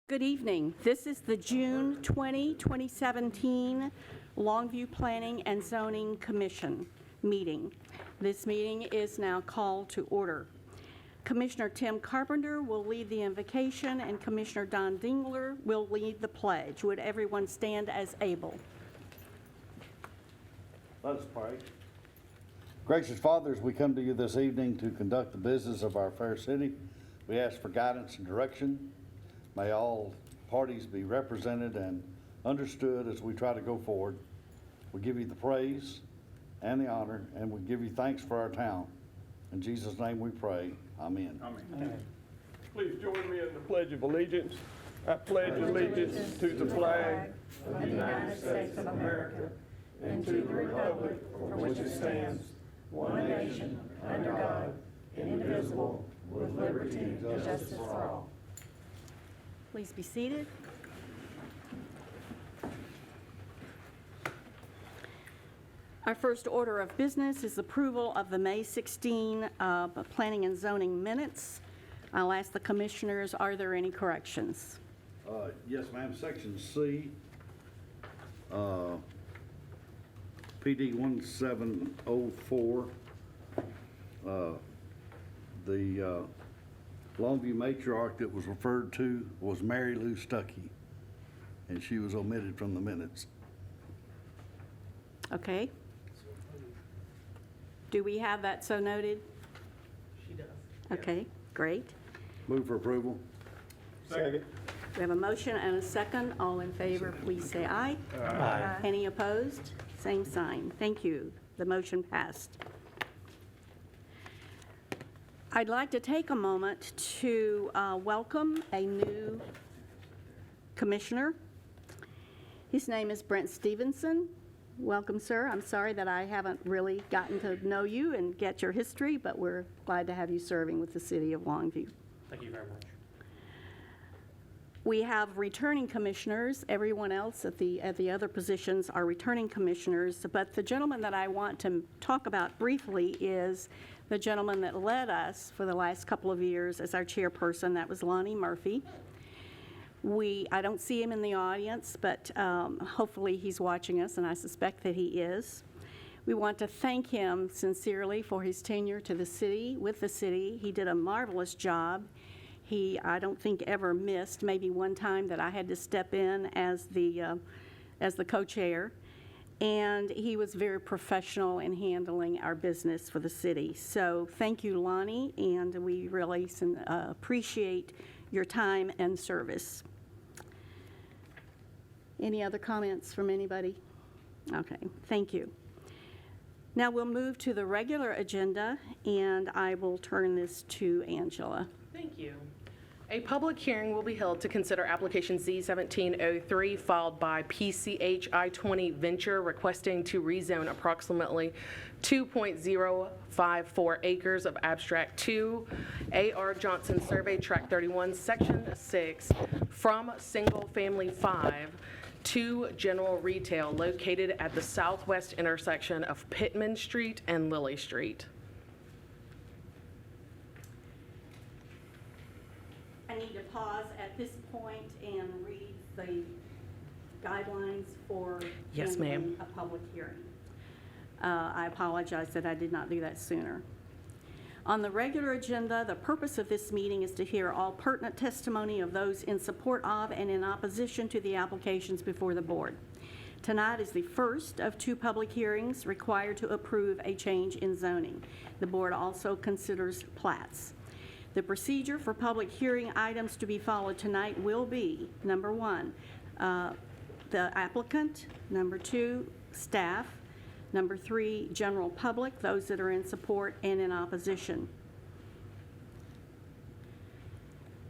Good evening. This is the June 2017 Longview Planning and Zoning Commission meeting. This meeting is now called to order. Commissioner Tim Carpenter will lead the invocation and Commissioner Don Dingler will lead the pledge. Would everyone stand as able? Let us pray. Gracious Father, as we come to you this evening to conduct the business of our fair city, we ask for guidance and direction. May all parties be represented and understood as we try to go forward. We give you the praise and the honor, and we give you thanks for our town. In Jesus' name we pray. Amen. Amen. Please join me in the Pledge of Allegiance. I pledge allegiance to the flag of the United States of America and to the republic for which it stands, one nation, under God, indivisible, with liberty and justice for all. Please be seated. Our first order of business is approval of the May 16 Planning and Zoning minutes. I'll ask the commissioners, are there any corrections? Yes, ma'am. Section C, PD 1704, the Longview matriarch that was referred to was Mary Lou Stuckey, and she was omitted from the minutes. Okay. Do we have that so noted? She does. Okay, great. Move for approval. Second. We have a motion and a second. All in favor, please say aye. Aye. Any opposed? Same sign. Thank you. The motion passed. I'd like to take a moment to welcome a new commissioner. His name is Brent Stevenson. Welcome, sir. I'm sorry that I haven't really gotten to know you and get your history, but we're glad to have you serving with the city of Longview. Thank you very much. We have returning commissioners. Everyone else at the other positions are returning commissioners, but the gentleman that I want to talk about briefly is the gentleman that led us for the last couple of years as our chairperson. That was Lonnie Murphy. I don't see him in the audience, but hopefully he's watching us, and I suspect that he is. We want to thank him sincerely for his tenure to the city, with the city. He did a marvelous job. He, I don't think, ever missed, maybe one time that I had to step in as the co-chair. And he was very professional in handling our business for the city. So thank you, Lonnie, and we really appreciate your time and service. Any other comments from anybody? Okay, thank you. Now we'll move to the regular agenda, and I will turn this to Angela. Thank you. A public hearing will be held to consider application Z1703 filed by PCH I-20 Venture requesting to rezone approximately 2.054 acres of Abstract 2, A.R. Johnson Survey Tract 31, Section 6, from Single Family 5 to general retail located at the southwest intersection of Pittman Street and Lilly Street. I need to pause at this point and read the guidelines for Yes, ma'am. handling a public hearing. I apologize that I did not do that sooner. On the regular agenda, the purpose of this meeting is to hear all pertinent testimony of those in support of and in opposition to the applications before the board. Tonight is the first of two public hearings required to approve a change in zoning. The board also considers plats. The procedure for public hearing items to be followed tonight will be, number one, the applicant, number two, staff, number three, general public, those that are in support and in opposition.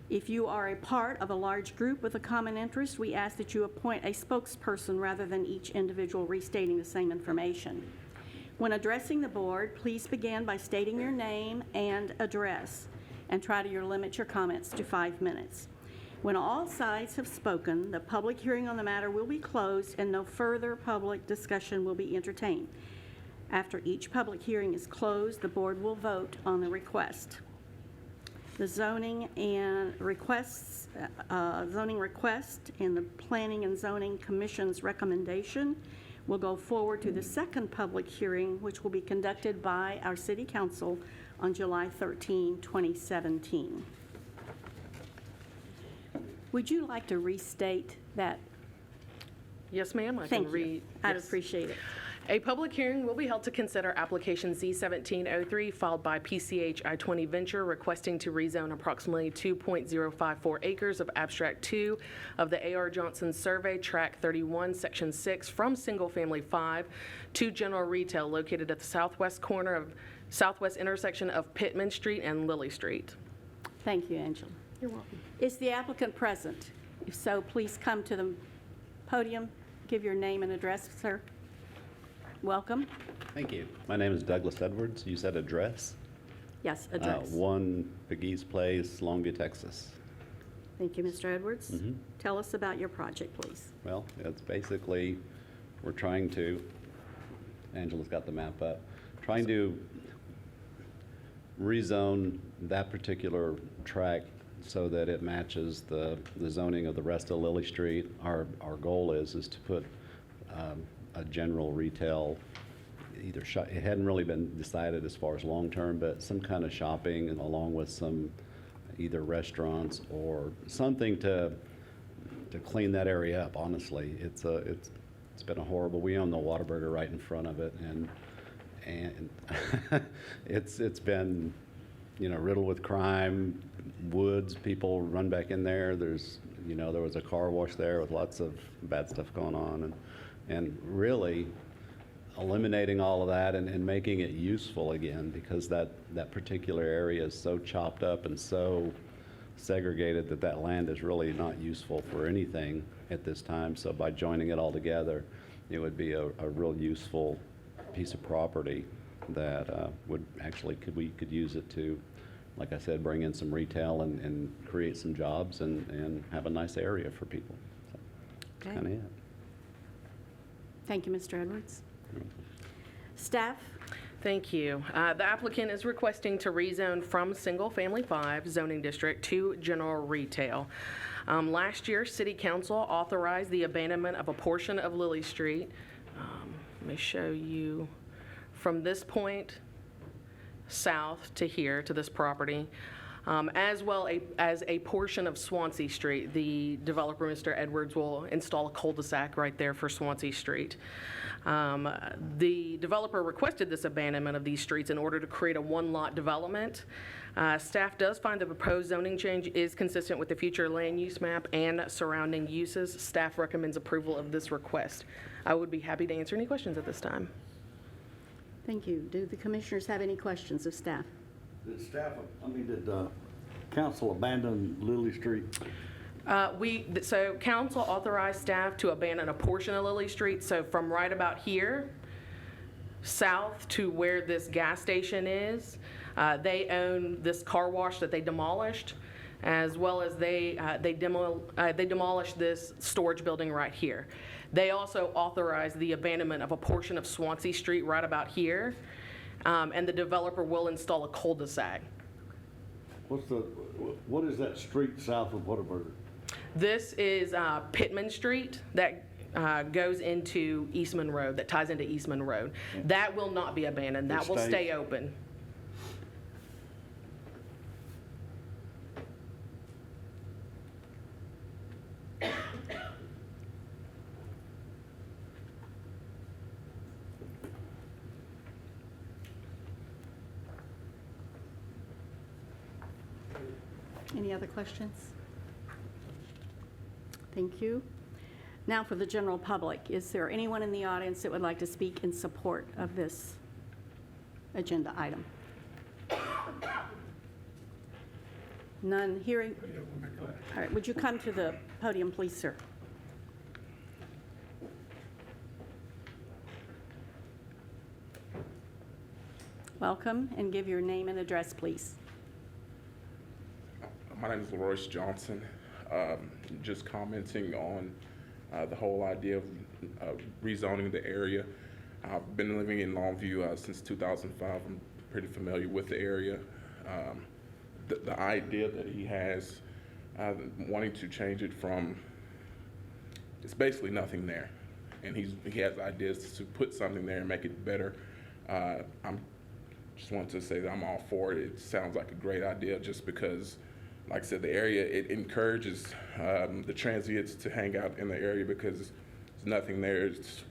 If you are a part of a large group with a common interest, we ask that you appoint a spokesperson rather than each individual restating the same information. When addressing the board, please begin by stating your name and address, and try to limit your comments to 5 minutes. When all sides have spoken, the public hearing on the matter will be closed and no further public discussion will be entertained. After each public hearing is closed, the board will vote on the request. The zoning request and the Planning and Zoning Commission's recommendation will go forward to the second public hearing, which will be conducted by our City Council on July 13, 2017. Would you like to restate that? Yes, ma'am, I can Thank you. read. I'd Yes. appreciate it. A public hearing will be held to consider application Z1703 filed by PCH I-20 Venture requesting to rezone approximately 2.054 acres of Abstract 2 of the A.R. Johnson Survey, Tract 31, Section 6, from Single Family 5 to general retail located at the southwest intersection of Pittman Street and Lily Street. Thank you, Angela. You're welcome. Is the applicant present? If so, please come to the podium, give your name and address, sir. Welcome. Thank you. My name is Douglas Edwards. You said address? Yes, address. 1 Pegues Place, Longview, Texas. Thank you, Mr. Edwards. Tell us about your project, please. Well, it's basically, we're trying to, Angela's got the map up, trying to rezone that particular tract so that it matches the zoning of the rest of Lily Street. Our goal is to put a general retail, either it hadn't really been decided as far as long-term, but some kind of shopping and along with some either restaurants or something to clean that area up, honestly. It's been a horrible, we own the Whataburger right in front of it, and it's been, riddled with crime, woods, people run back in there. There was a car wash there with lots of bad stuff going on, and really eliminating all of that and making it useful again, because that particular area is so chopped up and so segregated that land is really not useful for anything at this time. So by joining it all together, it would be a real useful piece of property that we could use it to, like I said, bring in some retail and create some jobs and have a nice area for people. So that's kind of it. Thank you, Mr. Edwards. Staff? Thank you. The applicant is requesting to rezone from Single Family 5 zoning district to general retail. Last year, City Council authorized the abandonment of a portion of Lily Street. Let me show you from this point south to here, to this property, as well as a portion of Swansea Street. The developer, Mr. Edwards, will install a cul-de-sac right there for Swansea Street. The developer requested this abandonment of these streets in order to create a one-lot development. Staff does find the proposed zoning change is consistent with the future land use map and surrounding uses. Staff recommends approval of this request. I would be happy to answer any questions at this time. Thank you. Do the commissioners have any questions of staff? Did council abandon Lily Street? So council authorized staff to abandon a portion of Lily Street. So from right about here, south to where this gas station is, they own this car wash that they demolished, as well as they demolished this storage building right here. They also authorized the abandonment of a portion of Swansea Street right about here, and the developer will install a cul-de-sac. What is that street south of Whataburger? This is Pittman Street that goes into Eastman Road, that ties into Eastman Road. That will not be abandoned. That will stay open. Any other questions? Thank you. Now for the general public. Is there anyone in the audience that would like to speak in support of this agenda item? None hearing. All right, would you come to the podium, please, sir? Welcome, and give your name and address, please. My name is LaRoyce Johnson. Just commenting on the whole idea of rezoning the area. I've been living in Longview since 2005. I'm pretty familiar with the area. the idea that he has, wanting to change it from, it's basically nothing there. And he has ideas to put something there and make it better. I'm just want to say that I'm all for it. It sounds like a great idea just because, like I said, the area, it encourages the transients to hang out in the area because there's nothing there. It's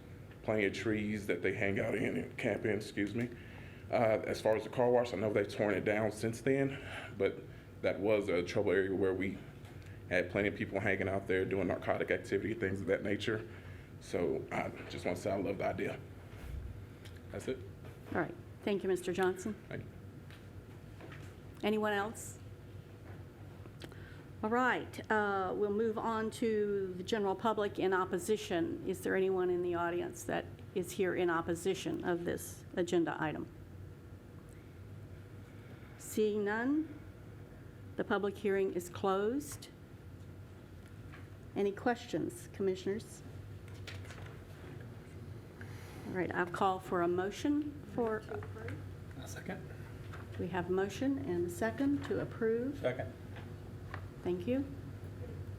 plenty of trees that they hang out in and camp in, excuse me. As far as the car wash, I know they've torn it down since then, but that was a trouble area where we had plenty of people hanging out there doing narcotic activity, things of that nature. So I just want to say I love the idea. That's it. All right. Thank you, Mr. Johnson. Thank you. Anyone else? All right. We'll move on to the general public in opposition. Is there anyone in the audience that is here in opposition of this agenda item? Seeing none, the public hearing is closed. Any questions, commissioners? All right, I'll call for a motion for, A second. we have a motion and a second to approve. Second. Thank you.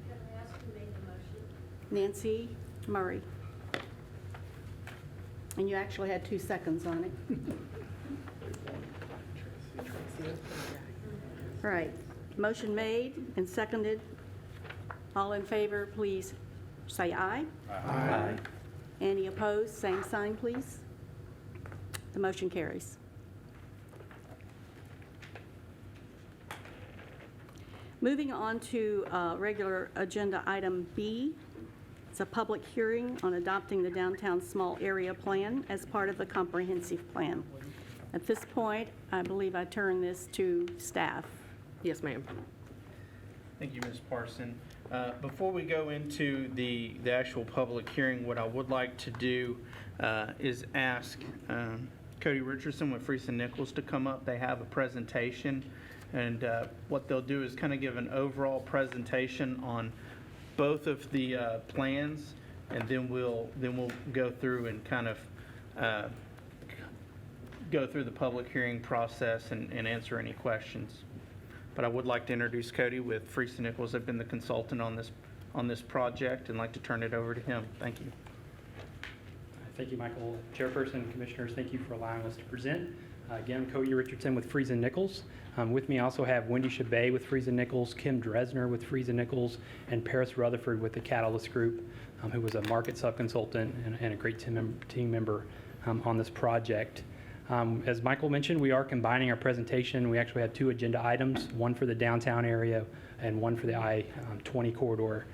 Can I ask who made the motion? Nancy Murray. And you actually had 2 seconds on it. All right, motion made and seconded. All in favor, please say aye. Aye. Any opposed, same sign, please. The motion carries. Moving on to regular agenda item B. It's a public hearing on adopting the downtown small area plan as part of the comprehensive plan. At this point, I believe I turn this to staff. Yes, ma'am. Thank you, Ms. Parson. Before we go into the actual public hearing, what I would like to do is ask Cody Richardson with Friesen Nichols to come up. They have a presentation, and what they'll do is kind of give an overall presentation on both of the plans, and then we'll go through and kind of go through the public hearing process and answer any questions. But I would like to introduce Cody with Friesen Nichols. I've been the consultant on this project and like to turn it over to him. Thank you. Thank you, Michael. Chairperson, Commissioners, thank you for allowing us to present. Again, Cody Richardson with Friesen Nichols. With me, I also have Wendy Chabay with Friesen Nichols, Kim Dresner with Friesen Nichols, and Paris Rutherford with the Catalyst Group, who was a market subconsultant and a great team member on this project. As Michael mentioned, we are combining our presentation. We actually have 2 agenda items, one for the downtown area and one for the I-20 corridor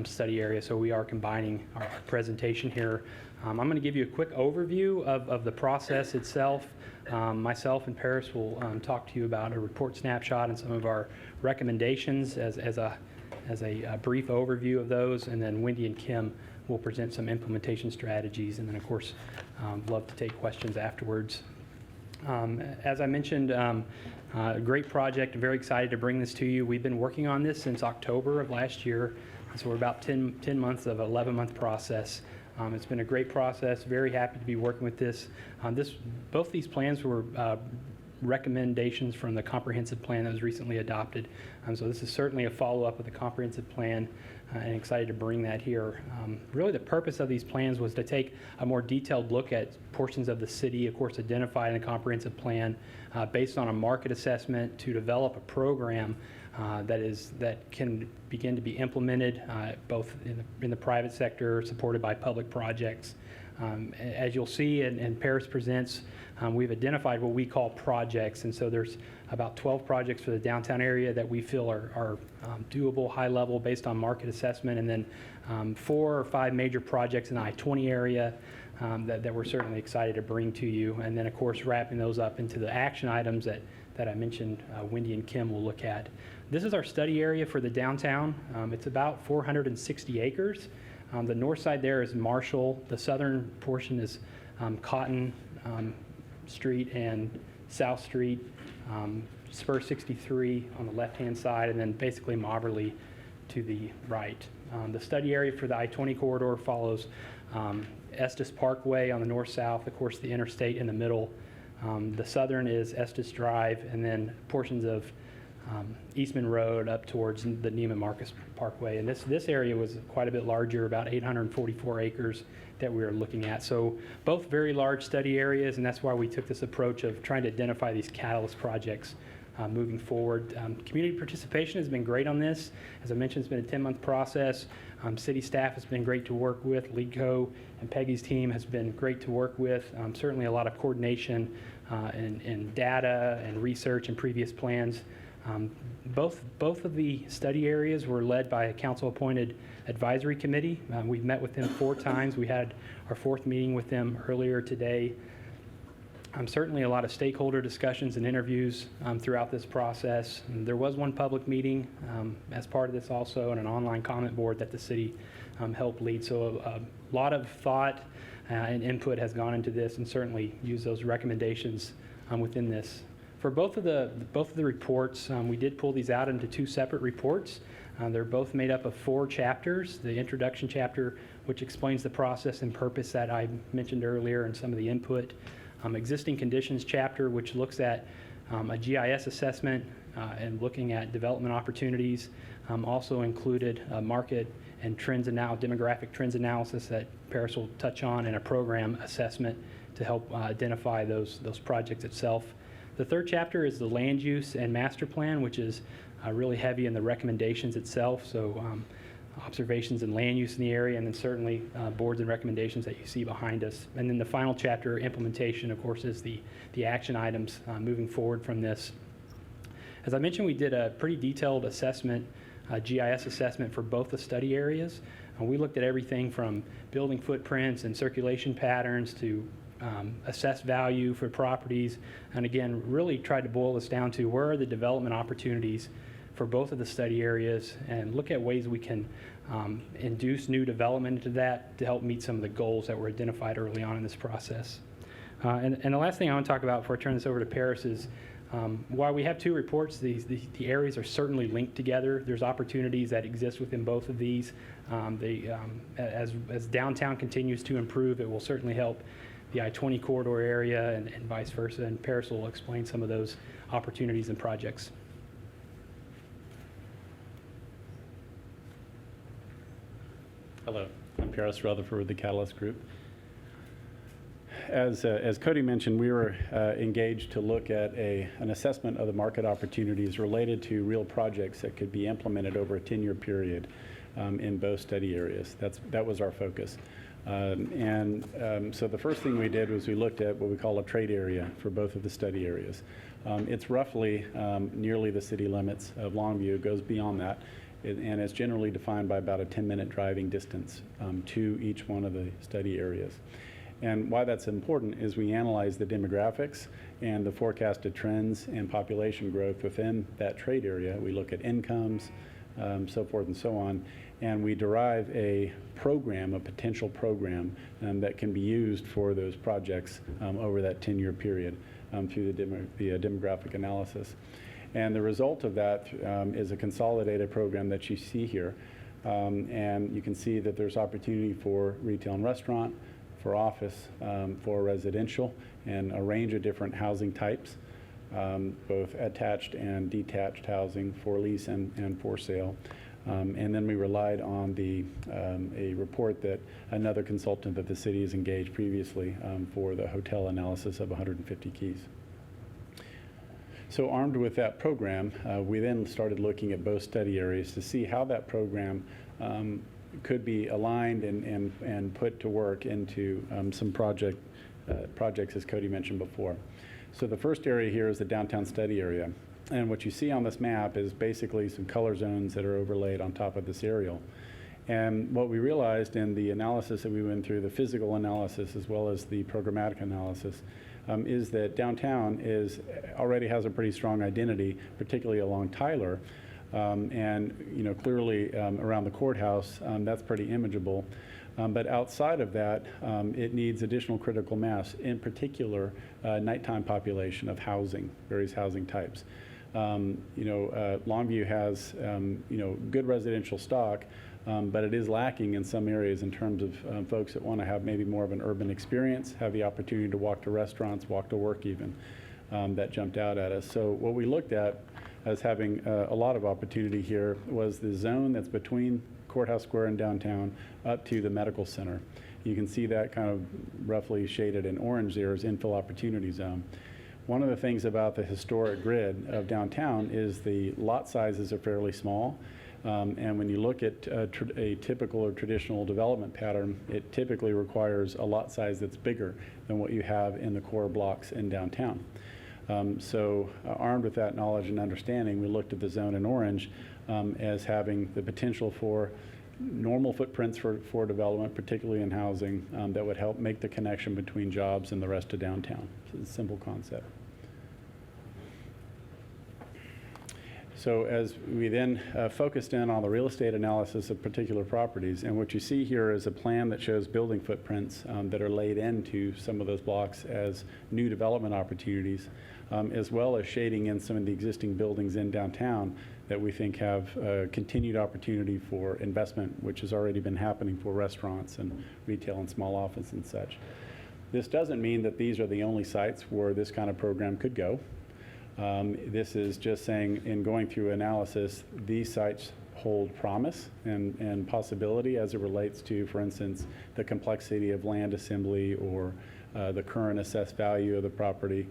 study area. So we are combining our presentation here. I'm going to give you a quick overview of the process itself. Myself and Paris will talk to you about a report snapshot and some of our recommendations as a brief overview of those, and then Wendy and Kim will present some implementation strategies, and then of course love to take questions afterwards. As I mentioned, a great project. Very excited to bring this to you. We've been working on this since October of last year, so we're about 10 months of an 11-month process. It's been a great process. Very happy to be working with this. Both these plans were recommendations from the comprehensive plan that was recently adopted. So this is certainly a follow-up of the comprehensive plan, and excited to bring that here. Really the purpose of these plans was to take a more detailed look at portions of the city, of course identified in the comprehensive plan, based on a market assessment to develop a program that can begin to be implemented both in the private sector, supported by public projects. As you'll see, and Paris presents, we've identified what we call projects, and so there's about 12 projects for the downtown area that we feel are doable, high level, based on market assessment, and then 4 or 5 major projects in the I-20 area that we're certainly excited to bring to you, and then of course wrapping those up into the action items that I mentioned Wendy and Kim will look at. This is our study area for the downtown. It's about 460 acres. The north side there is Marshall. The southern portion is Cotton Street and South Street, Spur 63 on the left-hand side, and then basically Moberly to the right. The study area for the I-20 corridor follows Estes Parkway on the north-south, of course the interstate in the middle. The southern is Estes Drive, and then portions of Eastman Road up towards the Neiman Marcus Parkway. And this area was quite a bit larger, about 844 acres that we were looking at. So both very large study areas, and that's why we took this approach of trying to identify these catalyst projects moving forward. Community participation has been great on this. As I mentioned, it's been a 10-month process. City staff has been great to work with. LEEDCO and Peggy's team has been great to work with. Certainly a lot of coordination and data and research and previous plans. Both of the study areas were led by a council-appointed advisory committee. We've met with them 4 times. We had our 4th meeting with them earlier today. Certainly a lot of stakeholder discussions and interviews throughout this process. And there was one public meeting as part of this also, and an online comment board that the city helped lead. So a lot of thought and input has gone into this, and certainly use those recommendations within this. For both of the reports, we did pull these out into 2 separate reports. They're both made up of 4 chapters. The introduction chapter, which explains the process and purpose that I mentioned earlier and some of the input. Existing conditions chapter, which looks at a GIS assessment and looking at development opportunities. Also included a market and demographic trends analysis that Paris will touch on, and a program assessment to help identify those projects itself. The 3rd chapter is the land use and master plan, which is really heavy in the recommendations itself. So observations and land use in the area, and then certainly boards and recommendations that you see behind us. And then the final chapter, implementation, of course, is the action items moving forward from this. As I mentioned, we did a pretty detailed assessment, GIS assessment for both the study areas. We looked at everything from building footprints and circulation patterns to assess value for properties, and again, really tried to boil this down to where are the development opportunities for both of the study areas, and look at ways we can induce new development into that to help meet some of the goals that were identified early on in this process. And the last thing I want to talk about before I turn this over to Paris is while we have 2 reports, the areas are certainly linked together. There's opportunities that exist within both of these. As downtown continues to improve, it will certainly help the I-20 corridor area and vice versa, and Paris will explain some of those opportunities and projects. Hello, I'm Paris Rutherford with the Catalyst Group. As Cody mentioned, we were engaged to look at an assessment of the market opportunities related to real projects that could be implemented over a 10-year period in both study areas. That was our focus. So the first thing we did was we looked at what we call a trade area for both of the study areas. It's roughly nearly the city limits of Longview. It goes beyond that, and it's generally defined by about a 10-minute driving distance to each one of the study areas. And why that's important is we analyze the demographics and the forecasted trends and population growth within that trade area. We look at incomes, so forth and so on, and we derive a program, a potential program that can be used for those projects over that 10-year period through the demographic analysis. And the result of that is a consolidated program that you see here. And you can see that there's opportunity for retail and restaurant, for office, for residential, and a range of different housing types, both attached and detached housing for lease and for sale. And then we relied on a report that another consultant that the city has engaged previously for the hotel analysis of 150 keys. So armed with that program, we then started looking at both study areas to see how that program could be aligned and put to work into some projects, as Cody mentioned before. So the first area here is the downtown study area. And what you see on this map is basically some color zones that are overlaid on top of this aerial. And what we realized in the analysis that we went through, the physical analysis as well as the programmatic analysis, is that downtown already has a pretty strong identity, particularly along Tyler. And clearly around the courthouse, that's pretty imageable. But outside of that, it needs additional critical mass, in particular nighttime population of housing, various housing types. Longview has good residential stock, but it is lacking in some areas in terms of folks that want to have maybe more of an urban experience, have the opportunity to walk to restaurants, walk to work even. That jumped out at us. So what we looked at as having a lot of opportunity here was the zone that's between Courthouse Square and downtown up to the medical center. You can see that kind of roughly shaded in orange there as infill opportunity zone. One of the things about the historic grid of downtown is the lot sizes are fairly small. And when you look at a typical or traditional development pattern, it typically requires a lot size that's bigger than what you have in the core blocks in downtown. So armed with that knowledge and understanding, we looked at the zone in orange as having the potential for normal footprints for development, particularly in housing, that would help make the connection between jobs and the rest of downtown. It's a simple concept. So as we then focused in on the real estate analysis of particular properties, and what you see here is a plan that shows building footprints that are laid into some of those blocks as new development opportunities, as well as shading in some of the existing buildings in downtown that we think have continued opportunity for investment, which has already been happening for restaurants and retail and small office and such. This doesn't mean that these are the only sites where this kind of program could go. This is just saying, in going through analysis, these sites hold promise and possibility as it relates to, for instance, the complexity of land assembly or the current assessed value of the property,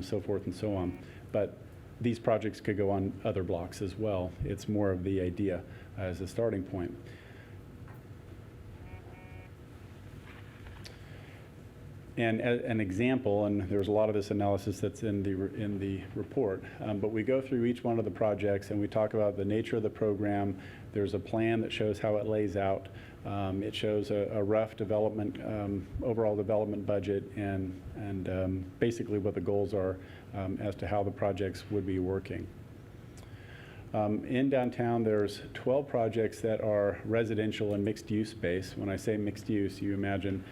so forth and so on. But these projects could go on other blocks as well. It's more of the idea as a starting point. And an example, and there's a lot of this analysis that's in the report, but we go through each one of the projects and we talk about the nature of the program. There's a plan that shows how it lays out. It shows a rough development, overall development budget, and basically what the goals are as to how the projects would be working. In downtown, there's 12 projects that are residential and mixed-use space. When I say mixed-use, you imagine,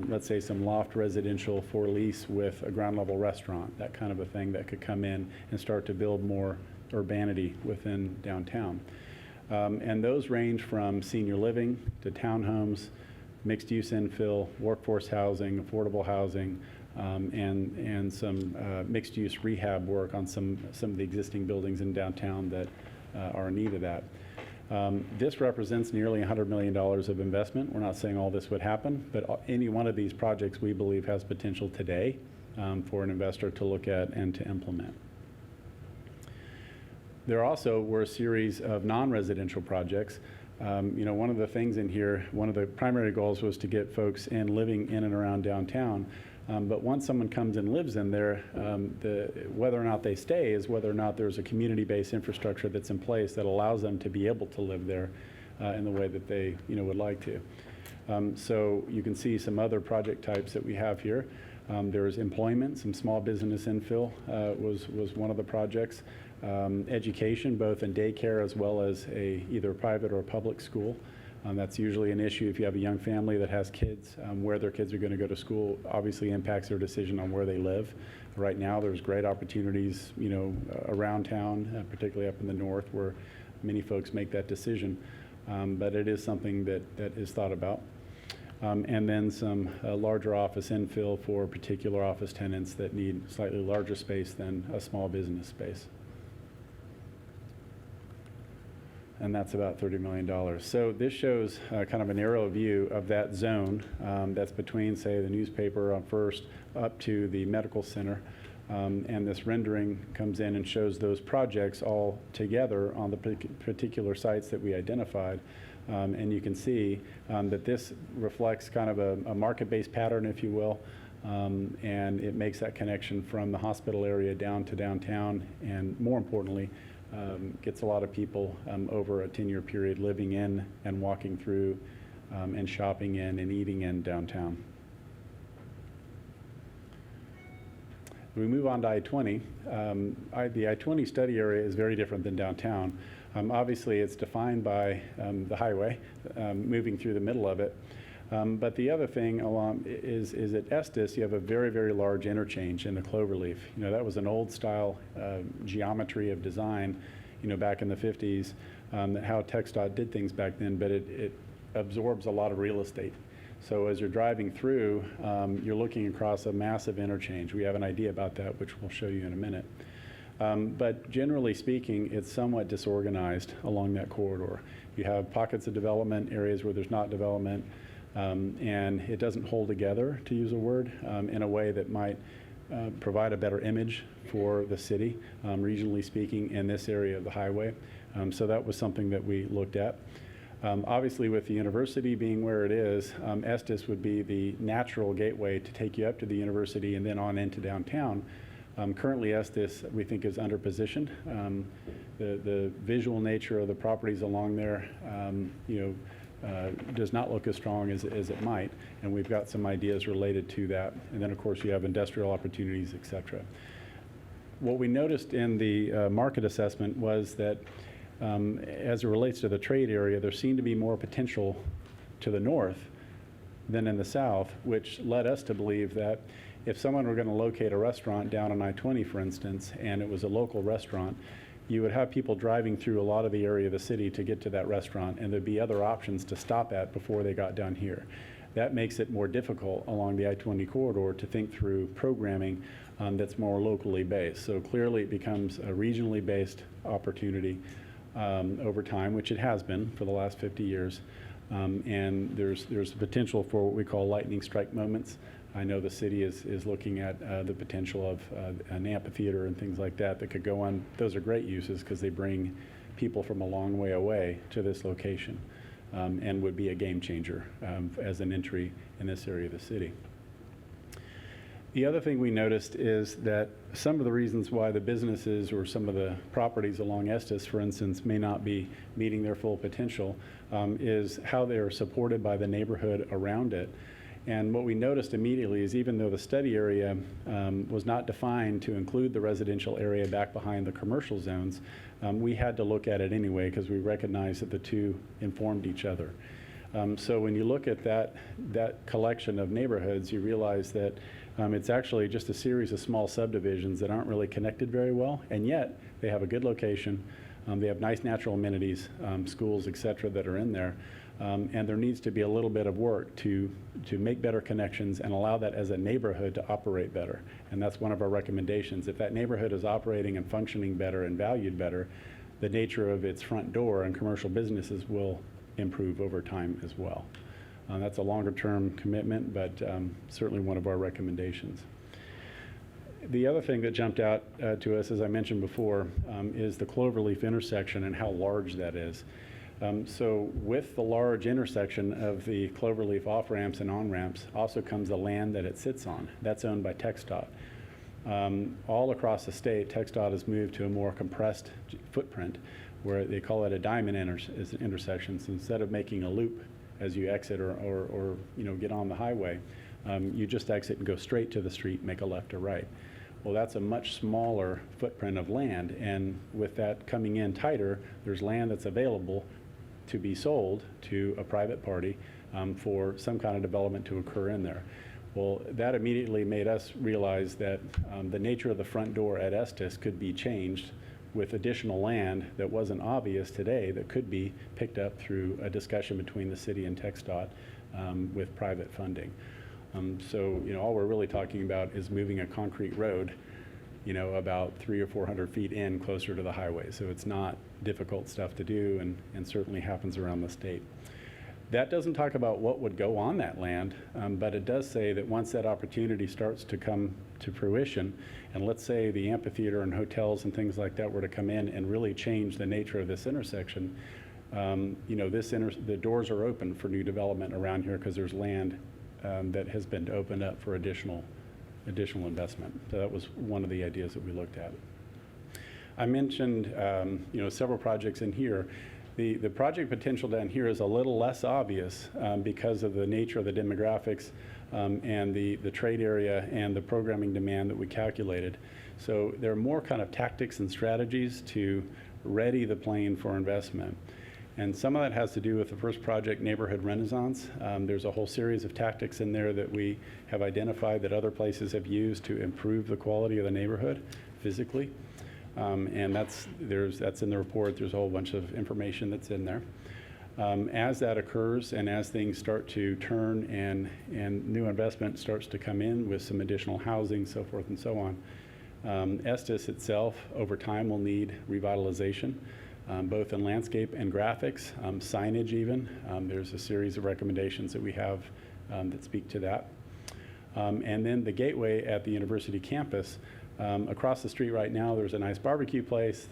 let's say, some loft residential for lease with a ground-level restaurant, that kind of a thing that could come in and start to build more urbanity within downtown. And those range from senior living to townhomes, mixed-use infill, workforce housing, affordable housing, and some mixed-use rehab work on some of the existing buildings in downtown that are in need of that. This represents nearly $100 million of investment. We're not saying all this would happen, but any one of these projects we believe has potential today for an investor to look at and to implement. There also were a series of non-residential projects. You know, one of the things in here, one of the primary goals was to get folks living in and around downtown. But once someone comes and lives in there, whether or not they stay is whether or not there's a community-based infrastructure that's in place that allows them to be able to live there in the way that they would like to. So you can see some other project types that we have here. There's employment, some small business infill was one of the projects. Education, both in daycare as well as either a private or a public school. That's usually an issue if you have a young family that has kids. Where their kids are going to go to school obviously impacts their decision on where they live. Right now, there's great opportunities, around town, particularly up in the north, where many folks make that decision. But it is something that is thought about. And then some larger office infill for particular office tenants that need slightly larger space than a small business space. And that's about $30 million. So this shows kind of an aerial view of that zone that's between, say, the newspaper on First up to the medical center. And this rendering comes in and shows those projects all together on the particular sites that we identified. And you can see that this reflects kind of a market-based pattern, if you will. And it makes that connection from the hospital area down to downtown, and more importantly, gets a lot of people over a 10-year period living in and walking through and shopping in and eating in downtown. We move on to I-20. The I-20 study area is very different than downtown. Obviously, it's defined by the highway moving through the middle of it. But the other thing is at Estes, you have a very, very large interchange in the cloverleaf. That was an old style geometry of design, back in the 50s, how TxDOT did things back then, but it absorbs a lot of real estate. So as you're driving through, you're looking across a massive interchange. We have an idea about that, which we'll show you in a minute. But generally speaking, it's somewhat disorganized along that corridor. You have pockets of development, areas where there's not development, and it doesn't hold together, to use a word, in a way that might provide a better image for the city, regionally speaking, in this area of the highway. So that was something that we looked at. Obviously, with the university being where it is, Estes would be the natural gateway to take you up to the university and then on into downtown. Currently, Estes, we think, is underpositioned. The visual nature of the properties along there, does not look as strong as it might, and we've got some ideas related to that. And then, of course, you have industrial opportunities, et cetera. What we noticed in the market assessment was that as it relates to the trade area, there seemed to be more potential to the north than in the south, which led us to believe that if someone were going to locate a restaurant down on I-20, for instance, and it was a local restaurant, you would have people driving through a lot of the area of the city to get to that restaurant, and there'd be other options to stop at before they got down here. That makes it more difficult along the I-20 corridor to think through programming that's more locally based. So clearly it becomes a regionally based opportunity over time, which it has been for the last 50 years. And there's potential for what we call lightning strike moments. I know the city is looking at the potential of an amphitheater and things like that could go on. Those are great uses because they bring people from a long way away to this location and would be a game changer as an entry in this area of the city. The other thing we noticed is that some of the reasons why the businesses or some of the properties along Estes, for instance, may not be meeting their full potential is how they are supported by the neighborhood around it. And what we noticed immediately is even though the study area was not defined to include the residential area back behind the commercial zones, we had to look at it anyway because we recognized that the two informed each other. So when you look at that collection of neighborhoods, you realize that it's actually just a series of small subdivisions that aren't really connected very well, and yet they have a good location. They have nice natural amenities, schools, et cetera, that are in there. And there needs to be a little bit of work to make better connections and allow that as a neighborhood to operate better. And that's one of our recommendations. If that neighborhood is operating and functioning better and valued better, the nature of its front door and commercial businesses will improve over time as well. That's a longer term commitment, but certainly one of our recommendations. The other thing that jumped out to us, as I mentioned before, is the Cloverleaf intersection and how large that is. So with the large intersection of the Cloverleaf off-ramps and on-ramps also comes the land that it sits on. That's owned by TxDOT. All across the state, TxDOT has moved to a more compressed footprint where they call it a diamond intersection. So instead of making a loop as you exit or get on the highway, you just exit and go straight to the street, make a left or right. Well, that's a much smaller footprint of land, and with that coming in tighter, there's land that's available to be sold to a private party for some kind of development to occur in there. Well, that immediately made us realize that the nature of the front door at Estes could be changed with additional land that wasn't obvious today that could be picked up through a discussion between the city and TxDOT with private funding. So, all we're really talking about is moving a concrete road, about 300 or 400 feet in closer to the highway. So it's not difficult stuff to do and certainly happens around the state. That doesn't talk about what would go on that land, but it does say that once that opportunity starts to come to fruition, and let's say the amphitheater and hotels and things like that were to come in and really change the nature of this intersection, the doors are open for new development around here because there's land that has been opened up for additional investment. So that was one of the ideas that we looked at. I mentioned several projects in here. The project potential down here is a little less obvious because of the nature of the demographics and the trade area and the programming demand that we calculated. So there are more kind of tactics and strategies to ready the plane for investment. And some of that has to do with the first project, Neighborhood Renaissance. There's a whole series of tactics in there that we have identified that other places have used to improve the quality of the neighborhood physically. And that's in the report. There's a whole bunch of information that's in there. As that occurs and as things start to turn and new investment starts to come in with some additional housing, so forth and so on, Estes itself, over time, will need revitalization, both in landscape and graphics, signage even. There's a series of recommendations that we have that speak to that. And then the gateway at the university campus, across the street right now, there's a nice barbecue place,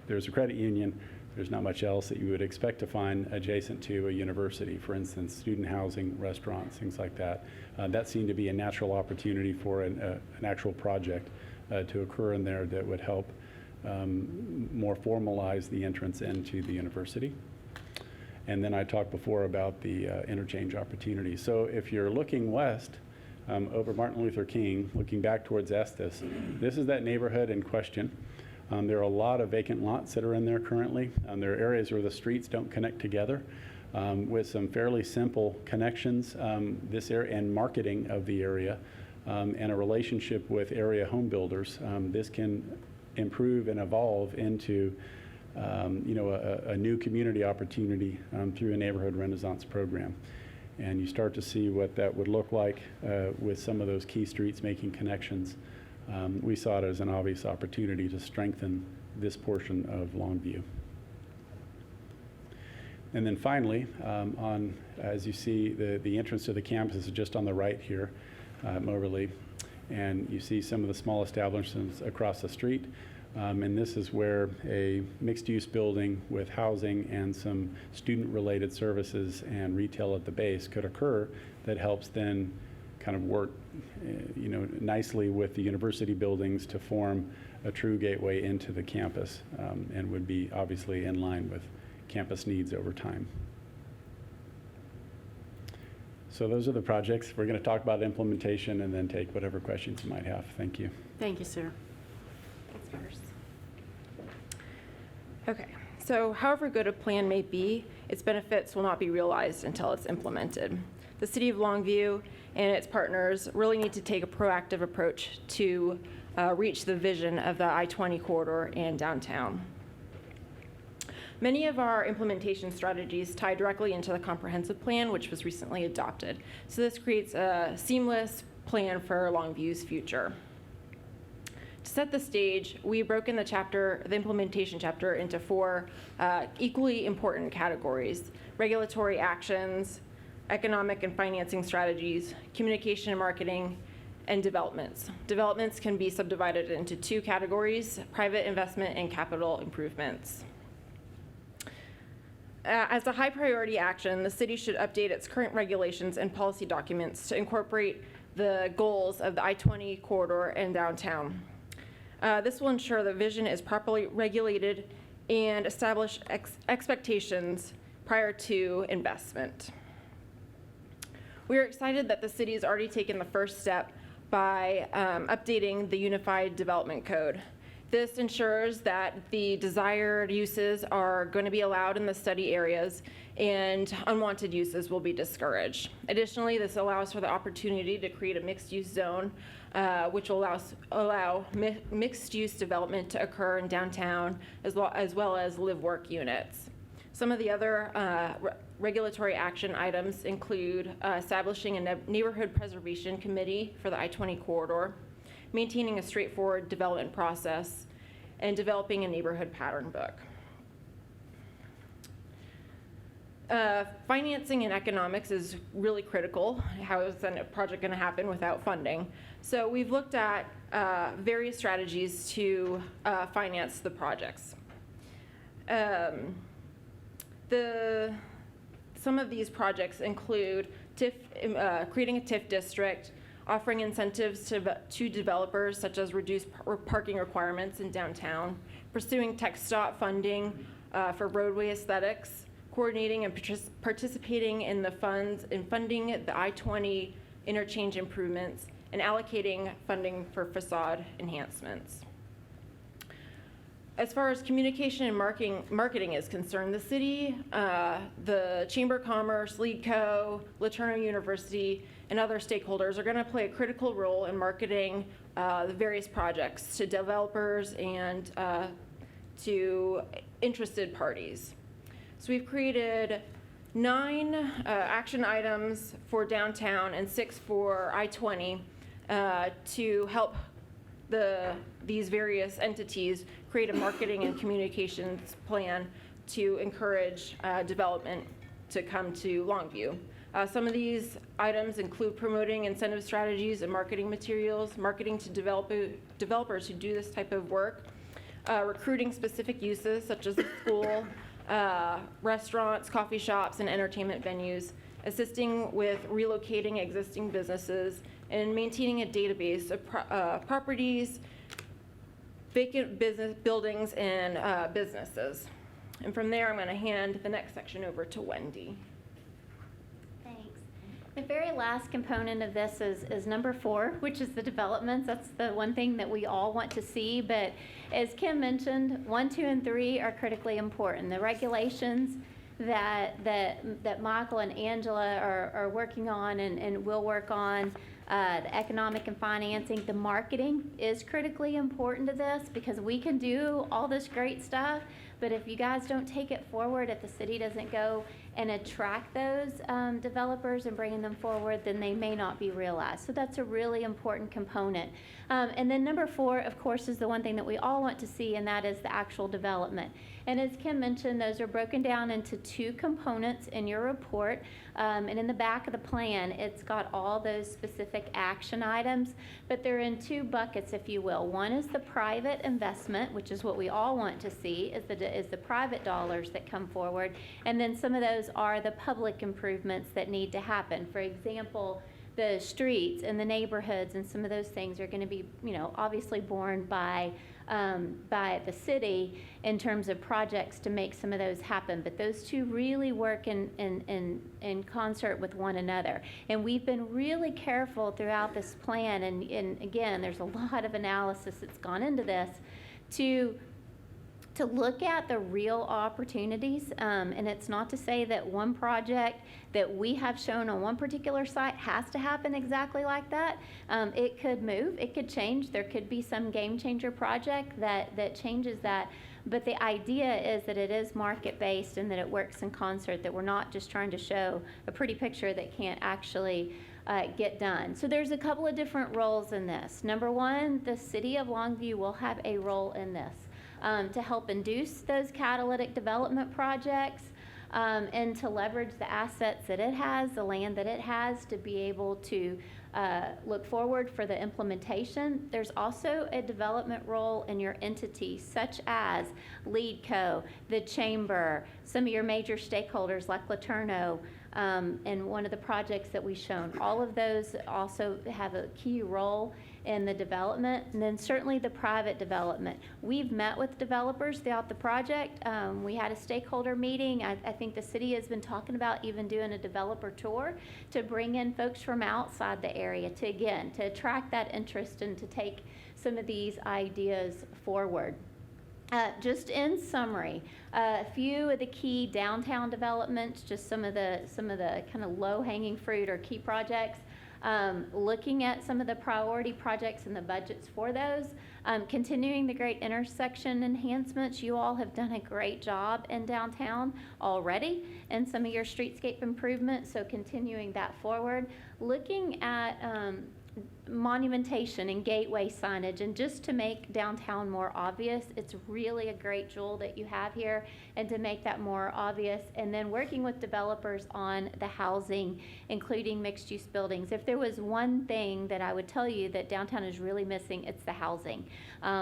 there's a credit union, there's not much else that you would expect to find adjacent to a university, for instance, student housing, restaurants, things like that. That seemed to be a natural opportunity for an actual project to occur in there that would help more formalize the entrance into the university. And then I talked before about the interchange opportunity. So if you're looking west over Martin Luther King, looking back towards Estes, this is that neighborhood in question. There are a lot of vacant lots that are in there currently. There are areas where the streets don't connect together. With some fairly simple connections, this area and marketing of the area, and a relationship with area home builders, this can improve and evolve into a new community opportunity through a neighborhood renaissance program. And you start to see what that would look like with some of those key streets making connections. We saw it as an obvious opportunity to strengthen this portion of Longview. And then finally, as you see, the entrance to the campus is just on the right here at Moberly. And you see some of the small establishments across the street. And this is where a mixed-use building with housing and some student-related services and retail at the base could occur that helps then kind of work nicely with the university buildings to form a true gateway into the campus, and would be obviously in line with campus needs over time. So those are the projects. We're going to talk about implementation and then take whatever questions you might have. Thank you. Thank you, sir. Okay, so however good a plan may be, its benefits will not be realized until it's implemented. The City of Longview and its partners really need to take a proactive approach to reach the vision of the I-20 corridor and downtown. Many of our implementation strategies tie directly into the comprehensive plan, which was recently adopted. So this creates a seamless plan for Longview's future. To set the stage, we've broken the implementation chapter into four equally important categories: regulatory actions, economic and financing strategies, communication and marketing, and developments. Developments can be subdivided into two categories: private investment and capital improvements. As a high priority action, the city should update its current regulations and policy documents to incorporate the goals of the I-20 corridor and downtown. This will ensure the vision is properly regulated and establish expectations prior to investment. We are excited that the city has already taken the first step by updating the Unified Development Code. This ensures that the desired uses are going to be allowed in the study areas and unwanted uses will be discouraged. Additionally, this allows for the opportunity to create a mixed-use zone, which will allow mixed-use development to occur in downtown as well as live-work units. Some of the other regulatory action items include establishing a neighborhood preservation committee for the I-20 corridor, maintaining a straightforward development process, and developing a neighborhood pattern book. Financing and economics is really critical. How is a project going to happen without funding? So we've looked at various strategies to finance the projects. Some of these projects include creating a TIF district, offering incentives to developers such as reduced parking requirements in downtown, pursuing TxDOT funding for roadway aesthetics, coordinating and participating in funding the I-20 interchange improvements, and allocating funding for facade enhancements. As far as communication and marketing is concerned, the city, the Chamber of Commerce, LeadCo, LeTourneau University, and other stakeholders are going to play a critical role in marketing the various projects to developers and to interested parties. So we've created 9 action items for downtown and 6 for I-20 to help these various entities create a marketing and communications plan to encourage development to come to Longview. Some of these items include promoting incentive strategies and marketing materials, marketing to developers who do this type of work, recruiting specific uses such as the school, restaurants, coffee shops, and entertainment venues, assisting with relocating existing businesses, and maintaining a database of properties, vacant business buildings, and businesses. And from there, I'm going to hand the next section over to Wendy. Thanks. The very last component of this is number 4, which is the developments. That's the one thing that we all want to see, but as Kim mentioned, 1, 2, and 3 are critically important. The regulations that Michael and Angela are working on and will work on, the economic and financing, the marketing is critically important to this, because we can do all this great stuff, but if you guys don't take it forward, if the city doesn't go and attract those developers and bringing them forward, then they may not be realized. So that's a really important component. And then number 4, of course, is the one thing that we all want to see, and that is the actual development. And as Kim mentioned, those are broken down into 2 components in your report. And in the back of the plan, it's got all those specific action items, but they're in 2 buckets, if you will. One is the private investment, which is what we all want to see, is the private dollars that come forward. And then some of those are the public improvements that need to happen. For example, the streets and the neighborhoods and some of those things are going to be, obviously borne by the city in terms of projects to make some of those happen. But those 2 really work in concert with one another. And we've been really careful throughout this plan, and again, there's a lot of analysis that's gone into this, to look at the real opportunities, and it's not to say that one project that we have shown on one particular site has to happen exactly like that. It could move, it could change, there could be some game changer project that changes that, but the idea is that it is market-based and that it works in concert, that we're not just trying to show a pretty picture that can't actually get done. So there's a couple of different roles in this. Number 1, the city of Longview will have a role in this. To help induce those catalytic development projects, and to leverage the assets that it has, the land that it has, to be able to look forward for the implementation. There's also a development role in your entities, such as LeadCo, the Chamber, some of your major stakeholders like Laterno, and one of the projects that we've shown. All of those also have a key role in the development, and then certainly the private development. We've met with developers throughout the project. We had a stakeholder meeting. I think the city has been talking about even doing a developer tour to bring in folks from outside the area to attract that interest and to take some of these ideas forward. Just in summary, a few of the key downtown developments, just some of the kind of low-hanging fruit or key projects. Looking at some of the priority projects and the budgets for those, continuing the great intersection enhancements. You all have done a great job in downtown already and some of your streetscape improvements, so continuing that forward. Looking at monumentation and gateway signage, and just to make downtown more obvious. It's really a great jewel that you have here, and to make that more obvious, and then working with developers on the housing, including mixed-use buildings. If there was one thing that I would tell you that downtown is really missing, it's the housing,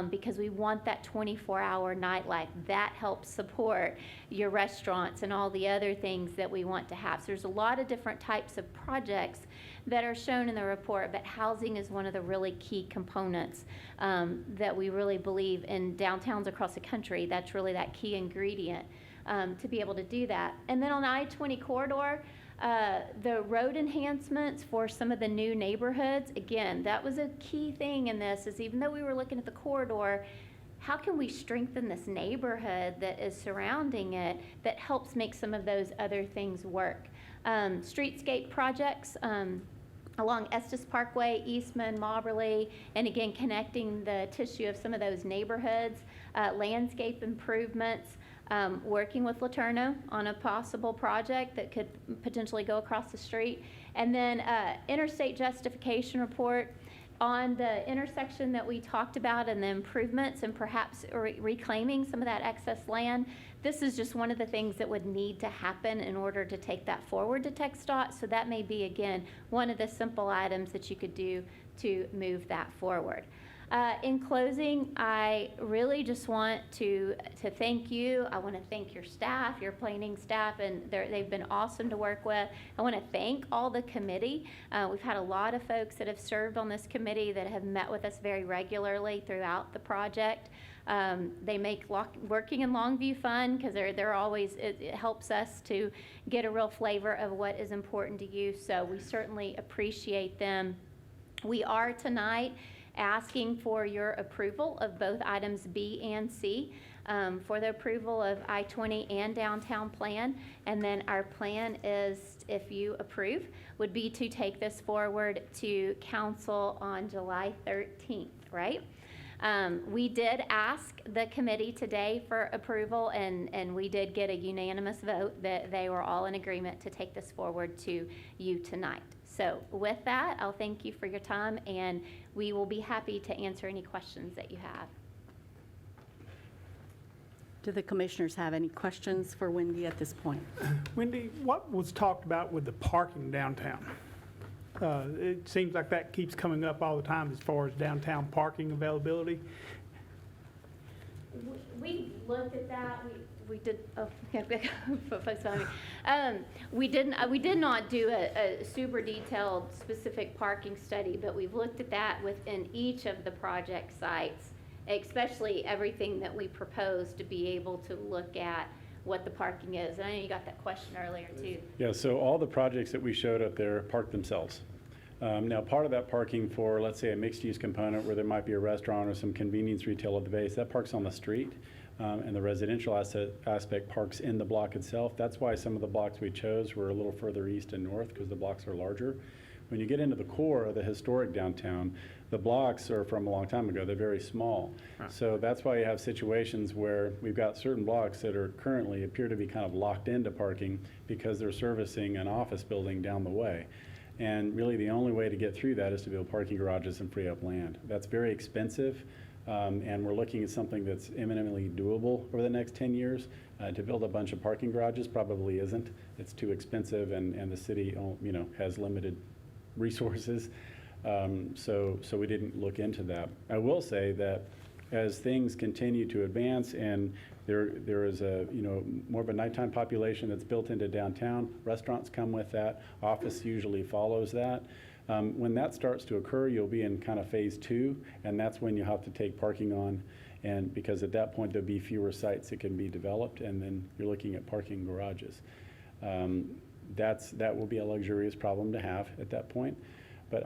because we want that 24-hour nightlife. That helps support your restaurants and all the other things that we want to have. So there's a lot of different types of projects that are shown in the report, but housing is one of the really key components that we really believe in downtowns across the country. That's really that key ingredient to be able to do that. And then on the I-20 corridor, the road enhancements for some of the new neighborhoods, again, that was a key thing in this, is even though we were looking at the corridor, how can we strengthen this neighborhood that is surrounding it that helps make some of those other things work? Streetscape projects, along Estes Parkway, Eastman, Mobberly, and again, connecting the tissue of some of those neighborhoods, landscape improvements, working with Laterno on a possible project that could potentially go across the street, and then interstate justification report. On the intersection that we talked about and the improvements and perhaps reclaiming some of that excess land, this is just one of the things that would need to happen in order to take that forward to TxDOT. So that may be, again, one of the simple items that you could do to move that forward. In closing, I really just want to thank you. I want to thank your staff, your planning staff, and they've been awesome to work with. I want to thank all the committee. We've had a lot of folks that have served on this committee that have met with us very regularly throughout the project. They make working in Longview fun because they're always, it helps us to get a real flavor of what is important to you. So we certainly appreciate them. We are tonight asking for your approval of both items B and C, for the approval of I-20 and downtown plan. And then our plan is, if you approve, would be to take this forward to council on July 13th, right? We did ask the committee today for approval, and we did get a unanimous vote that they were all in agreement to take this forward to you tonight. So with that, I'll thank you for your time, and we will be happy to answer any questions that you have. Do the commissioners have any questions for Wendy at this point? Wendy, what was talked about with the parking downtown? It seems like that keeps coming up all the time as far as downtown parking availability. We looked at that. We did. Oh, folks behind me. We did not do a super detailed, specific parking study, but we've looked at that within each of the project sites, especially everything that we proposed to be able to look at what the parking is. And I know you got that question earlier too. Yeah, so all the projects that we showed up there park themselves. Now, part of that parking for, let's say, a mixed-use component where there might be a restaurant or some convenience retail at the base, that parks on the street. And the residential aspect parks in the block itself. That's why some of the blocks we chose were a little further east and north, because the blocks are larger. When you get into the core of the historic downtown, the blocks are from a long time ago. They're very small. Right. So that's why you have situations where we've got certain blocks that are currently appear to be kind of locked into parking because they're servicing an office building down the way. And really the only way to get through that is to build parking garages and free up land. That's very expensive. And we're looking at something that's eminently doable over the next 10 years. To build a bunch of parking garages probably isn't. It's too expensive, and the city, has limited resources. So we didn't look into that. I will say that as things continue to advance and there is a, more of a nighttime population that's built into downtown, restaurants come with that, office usually follows that. When that starts to occur, you'll be in kind of phase 2, and that's when you have to take parking on, and because at that point there'll be fewer sites that can be developed, and then you're looking at parking garages. That will be a luxurious problem to have at that point. But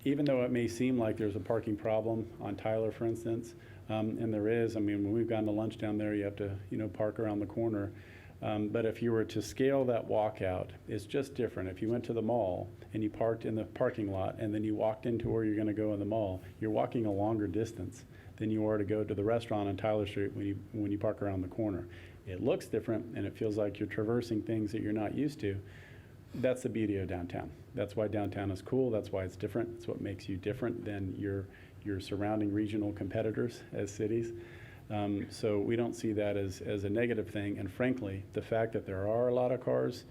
even though it may seem like there's a parking problem on Tyler, for instance, and there is, when we've gone to lunch down there, you have to, park around the corner. But if you were to scale that walkout, it's just different. If you went to the mall and you parked in the parking lot and then you walked into where you're going to go in the mall, you're walking a longer distance than you are to go to the restaurant on Tyler Street when you park around the corner. It looks different and it feels like you're traversing things that you're not used to. That's the beauty of downtown. That's why downtown is cool. That's why it's different. It's what makes you different than your surrounding regional competitors as cities. So we don't see that as a negative thing. And frankly, the fact that there are a lot of cars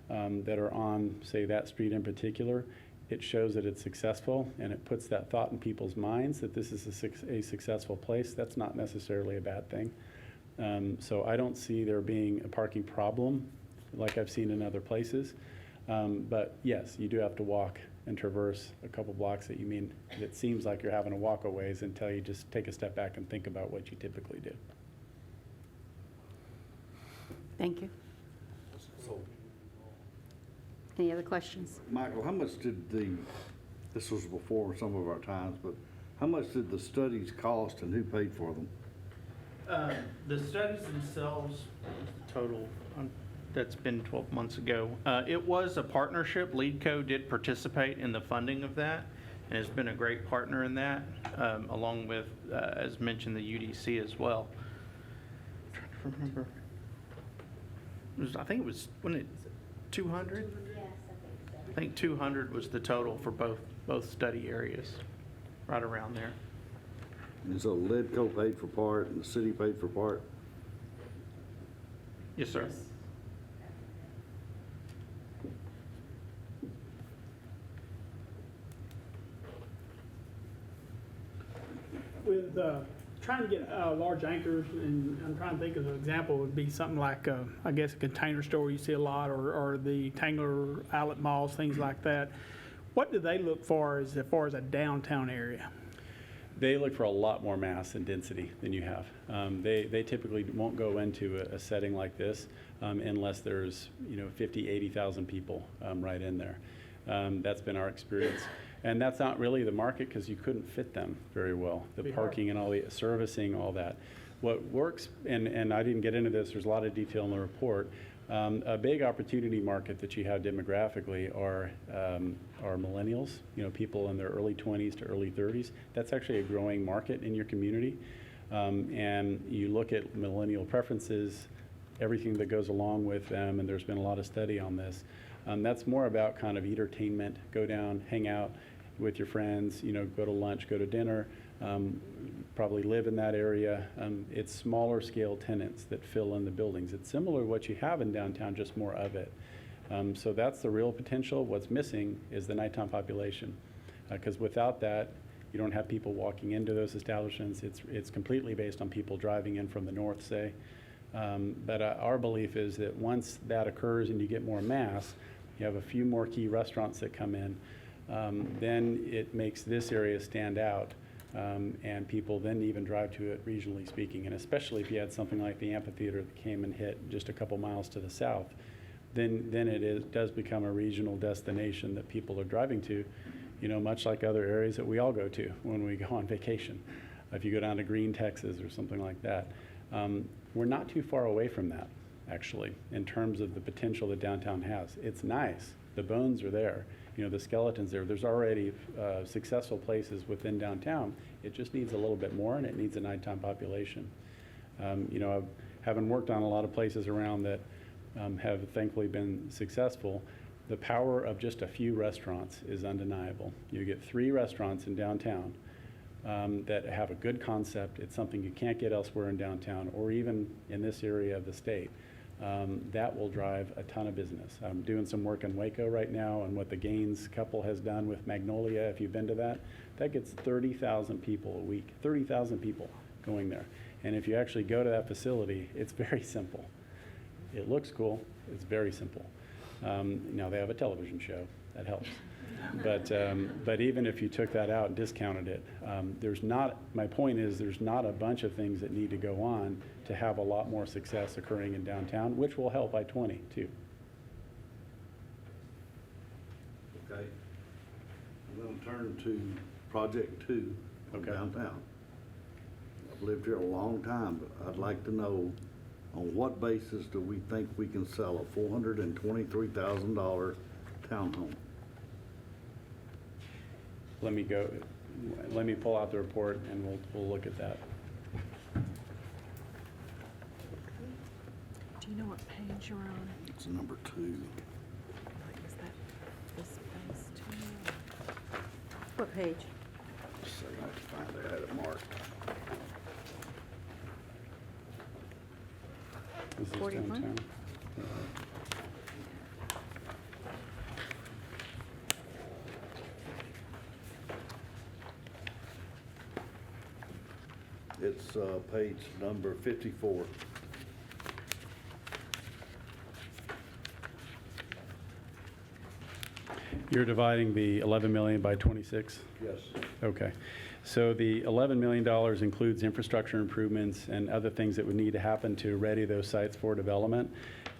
that are on, say, that street in particular, it shows that it's successful, and it puts that thought in people's minds that this is a successful place. That's not necessarily a bad thing. So I don't see there being a parking problem like I've seen in other places. But yes, you do have to walk and traverse a couple blocks it seems like you're having to walk a ways until you just take a step back and think about what you typically do. Thank you. Any other questions? Michael, how much did this was before some of our times, but how much did the studies cost and who paid for them? The studies themselves, total, that's been 12 months ago. It was a partnership. LeadCo did participate in the funding of that and has been a great partner in that, along with, as mentioned, the UDC as well. I'm trying to remember. I think it was, wasn't it 200? Yes, I think so. I think 200 was the total for both study areas. right around there. And so Ledco paid for part and the city paid for part? Yes, sir. With trying to get large anchors, and I'm trying to think of an example, would be something like, I guess, a Container Store you see a lot, or the Tangler outlet malls, things like that. What do they look for as far as a downtown area? They look for a lot more mass and density than you have. They typically won't go into a setting like this unless there's 50, 80,000 people right in there. That's been our experience. And that's not really the market because you couldn't fit them very well. The Be hard. parking and all the servicing, all that. What works, and I didn't get into this, there's a lot of detail in the report. A big opportunity market that you have demographically are millennials, people in their early 20s to early 30s. That's actually a growing market in your community. And you look at millennial preferences, everything that goes along with them, and there's been a lot of study on this. That's more about kind of entertainment, go down, hang out with your friends, go to lunch, go to dinner, probably live in that area. It's smaller scale tenants that fill in the buildings. It's similar to what you have in downtown, just more of it. So that's the real potential. What's missing is the nighttime population. Because without that, you don't have people walking into those establishments. It's completely based on people driving in from the north, say. But our belief is that once that occurs and you get more mass, you have a few more key restaurants that come in, then it makes this area stand out. And people then even drive to it regionally speaking. And especially if you had something like the amphitheater that came and hit just a couple miles to the south, then it does become a regional destination that people are driving to, much like other areas that we all go to when we go on vacation. If you go down to Green, Texas or something like that. We're not too far away from that, actually, in terms of the potential that downtown has. It's nice. The bones are there. The skeleton's there. There's already successful places within downtown. It just needs a little bit more, and it needs a nighttime population. Having worked on a lot of places around that have thankfully been successful, the power of just a few restaurants is undeniable. You get 3 restaurants in downtown that have a good concept. It's something you can't get elsewhere in downtown or even in this area of the state. That will drive a ton of business. I'm doing some work in Waco right now on what the Gaines couple has done with Magnolia. If you've been to that, that gets 30,000 people a week, 30,000 people going there. And if you actually go to that facility, it's very simple. It looks cool. It's very simple. Now they have a television show. That helps. But even if you took that out and discounted it, my point is there's not a bunch of things that need to go on to have a lot more success occurring in downtown, which will help I-20 too. Okay. I'm going to turn to Project 2 of Okay. downtown. I've lived here a long time, but I'd like to know on what basis do we think we can sell a $423,000 townhome? Let me pull out the report and we'll look at that. Do you know what page you're on? It's number 2. Is that this phase 2? What page? Let's see, I have to find it. I had it marked. This is 41? downtown. It's page number 54. You're dividing the 11 million by 26? Yes. Okay. So the $11 million includes infrastructure improvements and other things that would need to happen to ready those sites for development.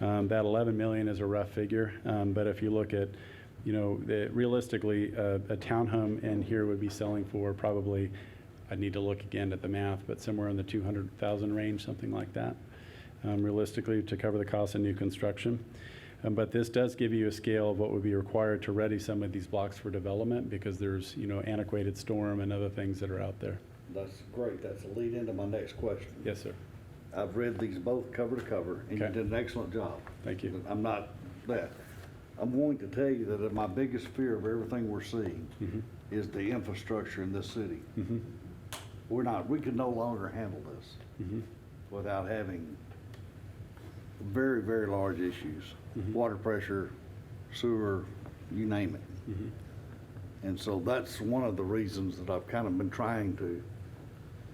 That 11 million is a rough figure, but if you look at, realistically, a townhome in here would be selling for probably, I'd need to look again at the math, but somewhere in the 200,000 range, something like that, realistically, to cover the cost of new construction. But this does give you a scale of what would be required to ready some of these blocks for development because there's, antiquated storm and other things that are out there. That's great. That's a lead into my next question. Yes, sir. I've read these both cover to cover, and you Okay. did an excellent job. Thank you. I'm not that. I'm going to tell you that my biggest fear of everything we're seeing is the infrastructure in this city. We could no longer handle this without having very, very large issues. Water pressure, sewer, you name it. And so that's one of the reasons that I've kind of been trying to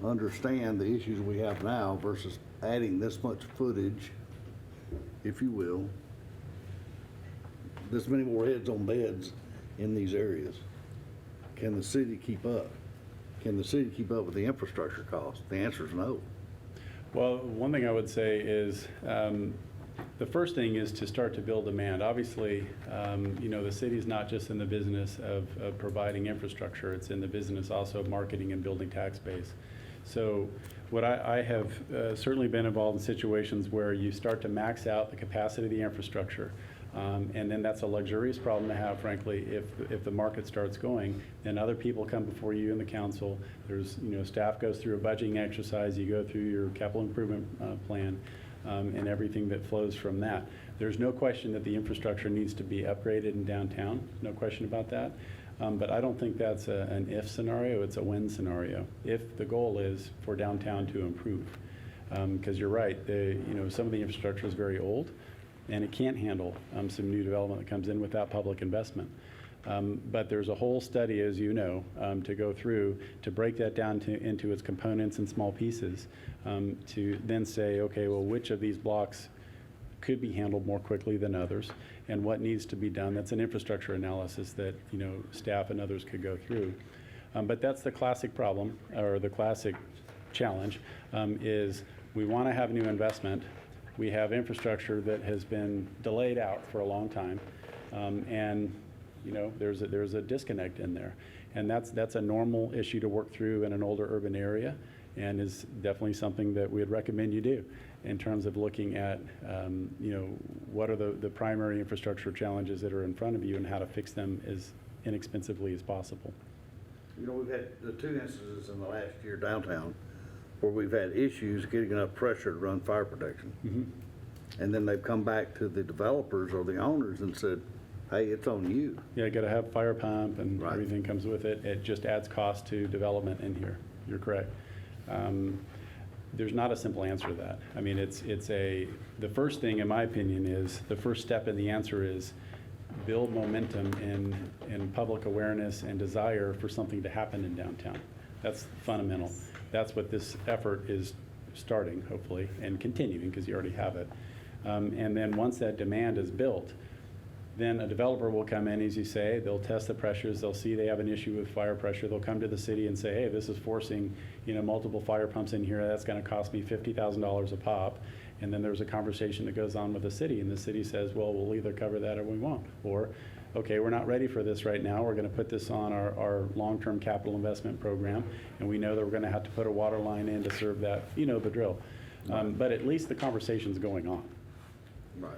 understand the issues we have now versus adding this much footage, if you will, this many more heads on beds in these areas. Can the city keep up? Can the city keep up with the infrastructure cost? The answer is no. Well, one thing I would say is the first thing is to start to build demand. Obviously, the city's not just in the business of providing infrastructure, it's in the business also of marketing and building tax base. So what I have certainly been involved in situations where you start to max out the capacity of the infrastructure. And then that's a luxurious problem to have, frankly, if the market starts going. Then other people come before you in the council. There's, staff goes through a budgeting exercise. You go through your capital improvement plan and everything that flows from that. There's no question that the infrastructure needs to be upgraded in downtown. No question about that. But I don't think that's an if scenario. It's a when scenario. If the goal is for downtown to improve, because you're right, some of the infrastructure is very old. And it can't handle some new development that comes in without public investment. But there's a whole study, as you know, to go through to break that down into its components and small pieces to then say, okay, well, which of these blocks could be handled more quickly than others and what needs to be done. That's an infrastructure analysis that, staff and others could go through. But that's the classic problem or the classic challenge is we want to have new investment. We have infrastructure that has been delayed out for a long time, and there's a disconnect in there, and that's a normal issue to work through in an older urban area, and is definitely something that we'd recommend you do in terms of looking at what are the primary infrastructure challenges that are in front of you and how to fix them as inexpensively as possible. We've had the two instances in the last year downtown where we've had issues getting enough pressure to run fire protection. And then they've come back to the developers or the owners and said, hey, it's on you. Yeah, you got to have fire pump and Right. everything comes with it. It just adds cost to development in here. You're correct. There's not a simple answer to that. I mean, the first thing, in my opinion, is the first step in the answer is build momentum in public awareness and desire for something to happen in downtown. That's fundamental. That's what this effort is starting, hopefully, and continuing, because you already have it. And then once that demand is built, then a developer will come in, as you say, they'll test the pressures, they'll see they have an issue with fire pressure, they'll come to the city and say, hey, this is forcing, multiple fire pumps in here, that's gonna cost me $50,000 a pop. And then there's a conversation that goes on with the city, and the city says, well, we'll either cover that or we won't. Or, okay, we're not ready for this right now, we're gonna put this on our long-term capital investment program, and we know that we're gonna have to put a water line in to serve that, the drill. But at least the conversation's going on. Right.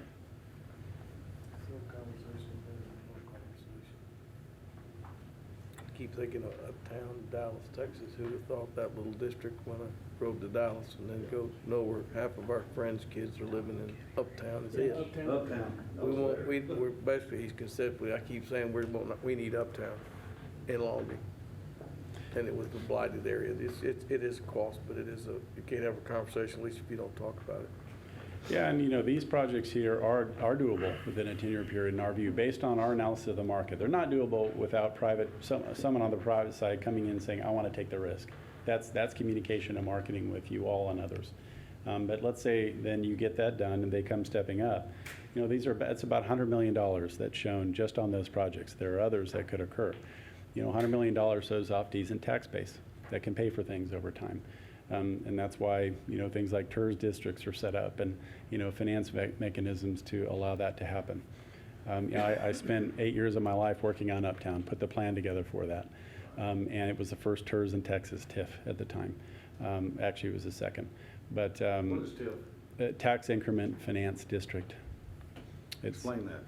I keep thinking of uptown Dallas, Texas. Who'd have thought that little district when I drove to Dallas and then go nowhere, half of our friends' kids are living in uptown is it. Uptown. We're basically, he's conceptually, I keep saying we need uptown in Longview. And it was the blighted area. It is a cost, but you can't have a conversation, at least if you don't talk about it. Yeah, and these projects here are doable within a 10-year period in our view, based on our analysis of the market. They're not doable without someone on the private side coming in and saying, I want to take the risk. That's communication and marketing with you all and others. But let's say then you get that done and they come stepping up. It's about $100 million that's shown just on those projects. There are others that could occur. $100 million shows off decent tax base that can pay for things over time. And that's why, things like TERS districts are set up and, finance mechanisms to allow that to happen. I spent 8 years of my life working on Uptown, put the plan together for that. And it was the first TERS in Texas, TIF at the time. Actually, it was the second. But What is TIF? Tax Increment Finance District. Explain that.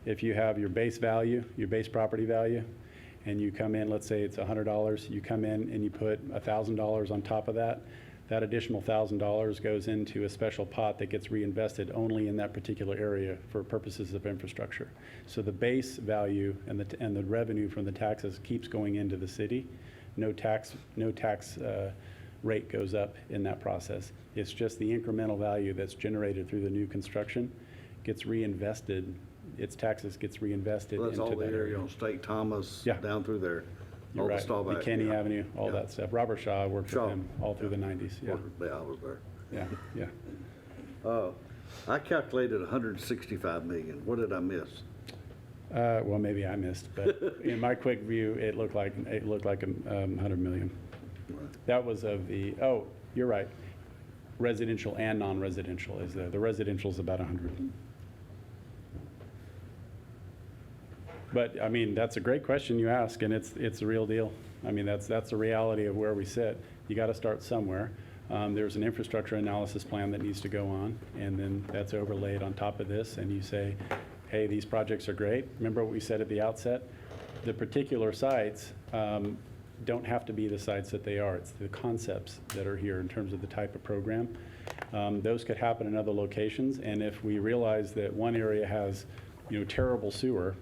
If you have your base value, your base property value, and you come in, let's say it's $100, you come in and you put $1,000 on top of that, That additional $1,000 goes into a special pot that gets reinvested only in that particular area for purposes of infrastructure. So the base value and the revenue from the taxes keeps going into the city. No tax rate goes up in that process. It's just the incremental value that's generated through the new construction gets reinvested. Its taxes gets reinvested Well, that's into all the that area on State Thomas, Yeah. down through there. You're all the right. Staubach, McKinney yeah. Avenue, all Yeah. that stuff. Robert Shaw worked Shaw. with him all through the 90s. Yeah, Yeah, I was there. yeah, yeah. I calculated 165 million. What did I miss? Well, maybe I missed, but in my quick view, it looked like 100 million. That was of the, oh, you're right. Residential and non-residential is the residential is about 100. But I mean, that's a great question you ask, and it's a real deal. I mean, that's the reality of where we sit. You got to start somewhere. There's an infrastructure analysis plan that needs to go on, and then that's overlaid on top of this, and you say, hey, these projects are great. Remember what we said at the outset? The particular sites don't have to be the sites that they are. It's the concepts that are here in terms of the type of program. Those could happen in other locations, and if we realize that one area has, terrible sewer,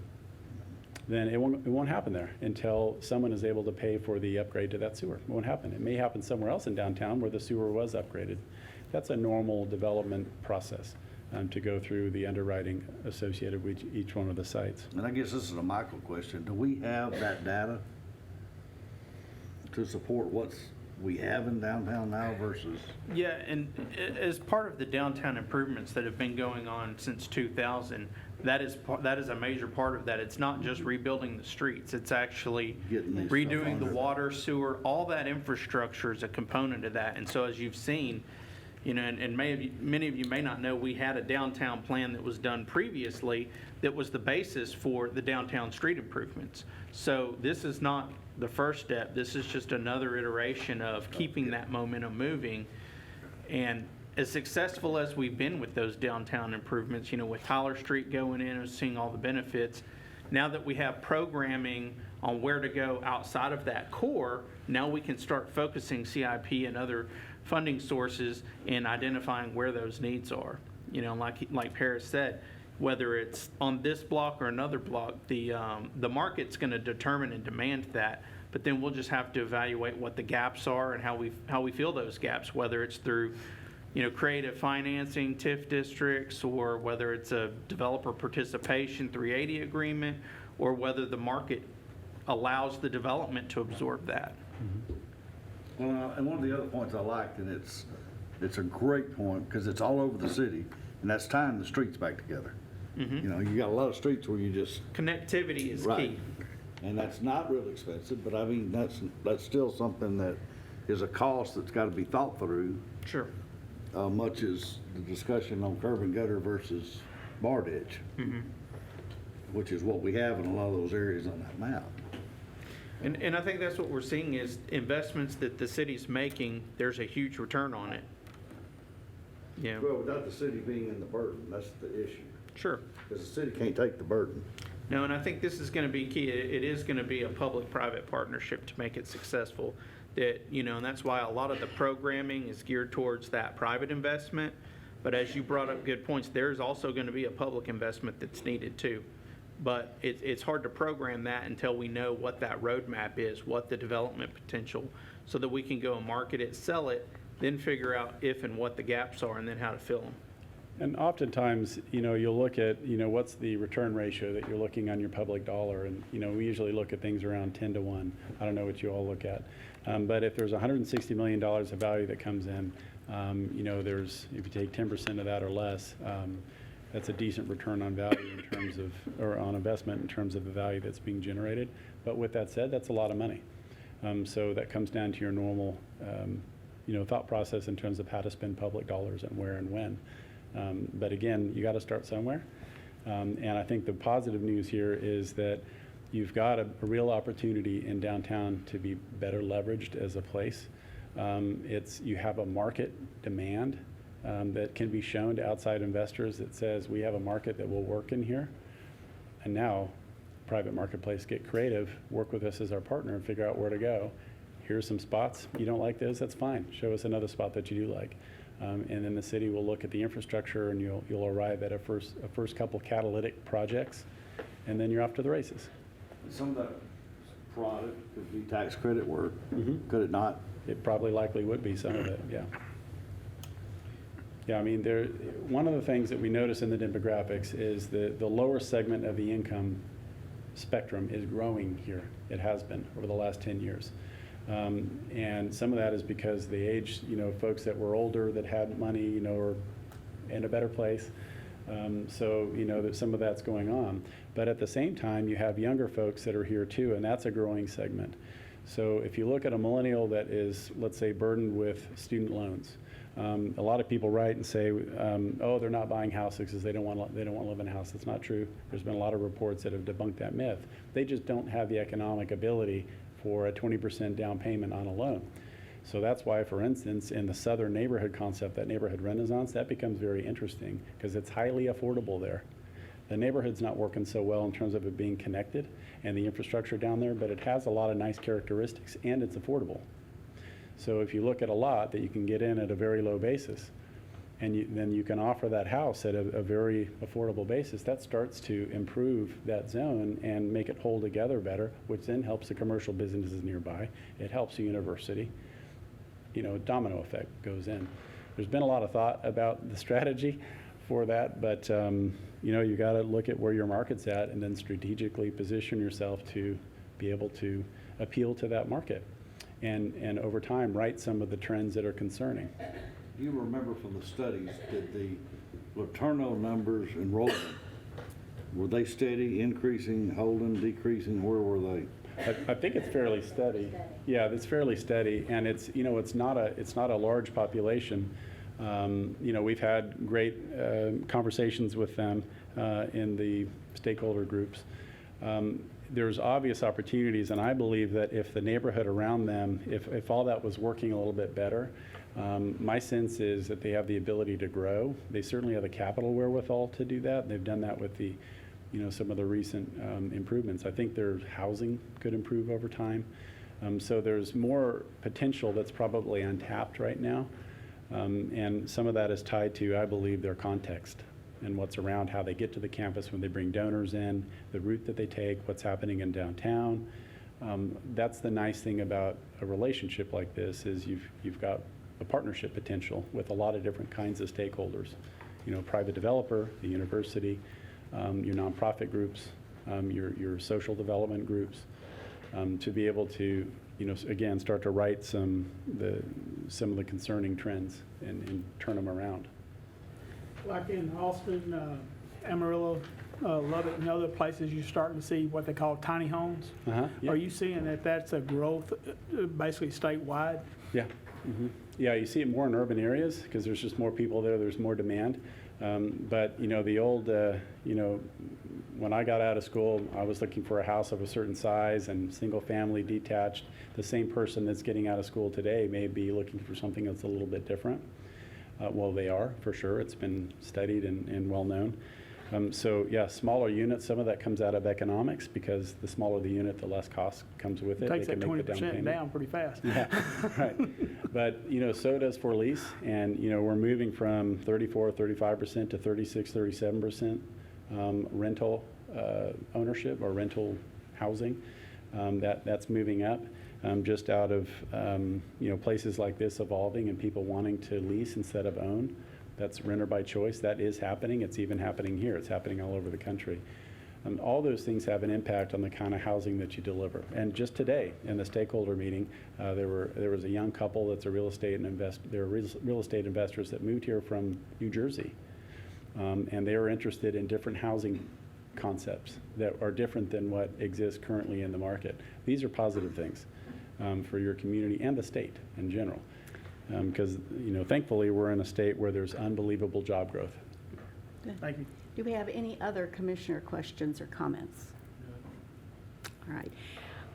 then it won't happen there until someone is able to pay for the upgrade to that sewer. It won't happen. It may happen somewhere else in downtown where the sewer was upgraded. That's a normal development process to go through the underwriting associated with each one of the sites. And I guess this is a Michael question. Do we have that data to support what's we have in downtown now versus? Yeah, and as part of the downtown improvements that have been going on since 2000, that is a major part of that. It's not just rebuilding the streets, it's actually Getting these redoing stuff the under. water, sewer, all that infrastructure is a component of that. And so as you've seen, and many of you may not know, we had a downtown plan that was done previously that was the basis for the downtown street improvements. So this is not the first step. This is just another iteration of keeping that momentum moving. And as successful as we've been with those downtown improvements, with Tyler Street going in and seeing all the benefits, now that we have programming on where to go outside of that core, now we can start focusing CIP and other funding sources in identifying where those needs are. Like Paris said, whether it's on this block or another block, the market's going to determine and demand that. But then we'll just have to evaluate what the gaps are and how we fill those gaps, whether it's through creative financing, TIF districts, or whether it's a developer participation 380 agreement, or whether the market allows the development to absorb that. Well, and one of the other points I liked, and it's a great point because it's all over the city, and that's tying the streets back together. You got a lot of streets where you just Connectivity is right, key. and that's not real expensive, but I mean that's still something that is a cost that's got to be thought through. Sure. Much as the discussion on curb and gutter versus bar ditch, which is what we have in a lot of those areas on that map. And I think that's what we're seeing is investments that the city's making, there's a huge return on it. Yeah, Well, without the city being in the burden, that's the issue. sure. Because the city can't take the burden. No, and I think this is going to be key. It is going to be a public-private partnership to make it successful. That, and that's why a lot of the programming is geared towards that private investment. But as you brought up good points, there's also going to be a public investment that's needed too. But it's hard to program that until we know what that roadmap is, what the development potential, so that we can go and market it, sell it, then figure out if and what the gaps are, and then how to fill them. And oftentimes, you'll look at, what's the return ratio that you're looking on your public dollar, and, we usually look at things around 10 to 1. I don't know what you all look at. But if there's $160 million of value that comes in, if you take 10% of that or less, that's a decent return on value in terms of, or on investment in terms of the value that's being generated. But with that said, that's a lot of money. So that comes down to your normal, thought process in terms of how to spend public dollars and where and when. But again, you got to start somewhere. And I think the positive news here is that you've got a real opportunity in downtown to be better leveraged as a place. You have a market demand that can be shown to outside investors that says we have a market that will work in here. And now, private marketplace, get creative, work with us as our partner and figure out where to go. here's some spots. You don't like those, that's fine. Show us another spot that you do like. And then the city will look at the infrastructure, and you'll arrive at a first couple catalytic projects, and then you're off to the races. Some of that product could be tax credit work, could it not? It probably likely would be some of it, yeah. Yeah, I mean, one of the things that we notice in the demographics is the lower segment of the income spectrum is growing here. It has been over the last 10 years. And some of that is because the age, folks that were older that had money, are in a better place. So, that some of that's going on. But at the same time, you have younger folks that are here too, and that's a growing segment. So if you look at a millennial that is, let's say, burdened with student loans, a lot of people write and say, oh, they're not buying houses because they don't want to live in a house. That's not true. There's been a lot of reports that have debunked that myth. They just don't have the economic ability for a 20% down payment on a loan. So that's why, for instance, in the southern neighborhood concept, that neighborhood renaissance, that becomes very interesting because it's highly affordable there. The neighborhood's not working so well in terms of it being connected and the infrastructure down there, but it has a lot of nice characteristics and it's affordable. So if you look at a lot that you can get in at a very low basis, and then you can offer that house at a very affordable basis, that starts to improve that zone and make it hold together better, which then helps the commercial businesses nearby. It helps the university. Domino effect goes in. There's been a lot of thought about the strategy for that, but you got to look at where your market's at and then strategically position yourself to be able to appeal to that market. And over time, right some of the trends that are concerning. You remember from the studies, did the Laterno numbers enrollment, were they steady, increasing, holding, decreasing? Where were they? I think it's fairly steady. Yeah, it's fairly steady, and it's not a large population. We've had great conversations with them in the stakeholder groups. There's obvious opportunities, and I believe that if the neighborhood around them, if all that was working a little bit better, my sense is that they have the ability to grow. They certainly have the capital wherewithal to do that. They've done that with the, some of the recent improvements. I think their housing could improve over time. So there's more potential that's probably untapped right now. And some of that is tied to, I believe, their context and what's around, how they get to the campus when they bring donors in, the route that they take, what's happening in downtown. That's the nice thing about a relationship like this is you've got a partnership potential with a lot of different kinds of stakeholders. Private developer, the university, your nonprofit groups, your social development groups, to be able to, again, start to right some of the concerning trends and turn them around. Like in Austin, Amarillo, Lubbock, and other places, you're starting to see what they call tiny homes. Yeah. Are you seeing that that's a growth basically statewide? Yeah. Yeah, you see it more in urban areas because there's just more people there, there's more demand. But, the old, when I got out of school, I was looking for a house of a certain size and single family detached. The same person that's getting out of school today may be looking for something that's a little bit different. Well, they are, for sure. It's been studied and well known. So yeah, smaller units, some of that comes out of economics because the smaller the unit, the less cost comes with it. Takes They that can make the 20% down pretty fast. Yeah, right. But, so does for lease. And, we're moving from 35% to 37% rental ownership or rental housing. That's moving up. Just out of places like this evolving and people wanting to lease instead of own. That's renter by choice. That is happening. It's even happening here. It's happening all over the country. All those things have an impact on the kind of housing that you deliver. And just today in the stakeholder meeting, there was a young couple that's a real estate investors that moved here from New Jersey, and they were interested in different housing concepts that are different than what exists currently in the market. These are positive things. For your community and the state in general. Because, thankfully, we're in a state where there's unbelievable job growth. Thank you. Do we have any other commissioner questions or comments? All right.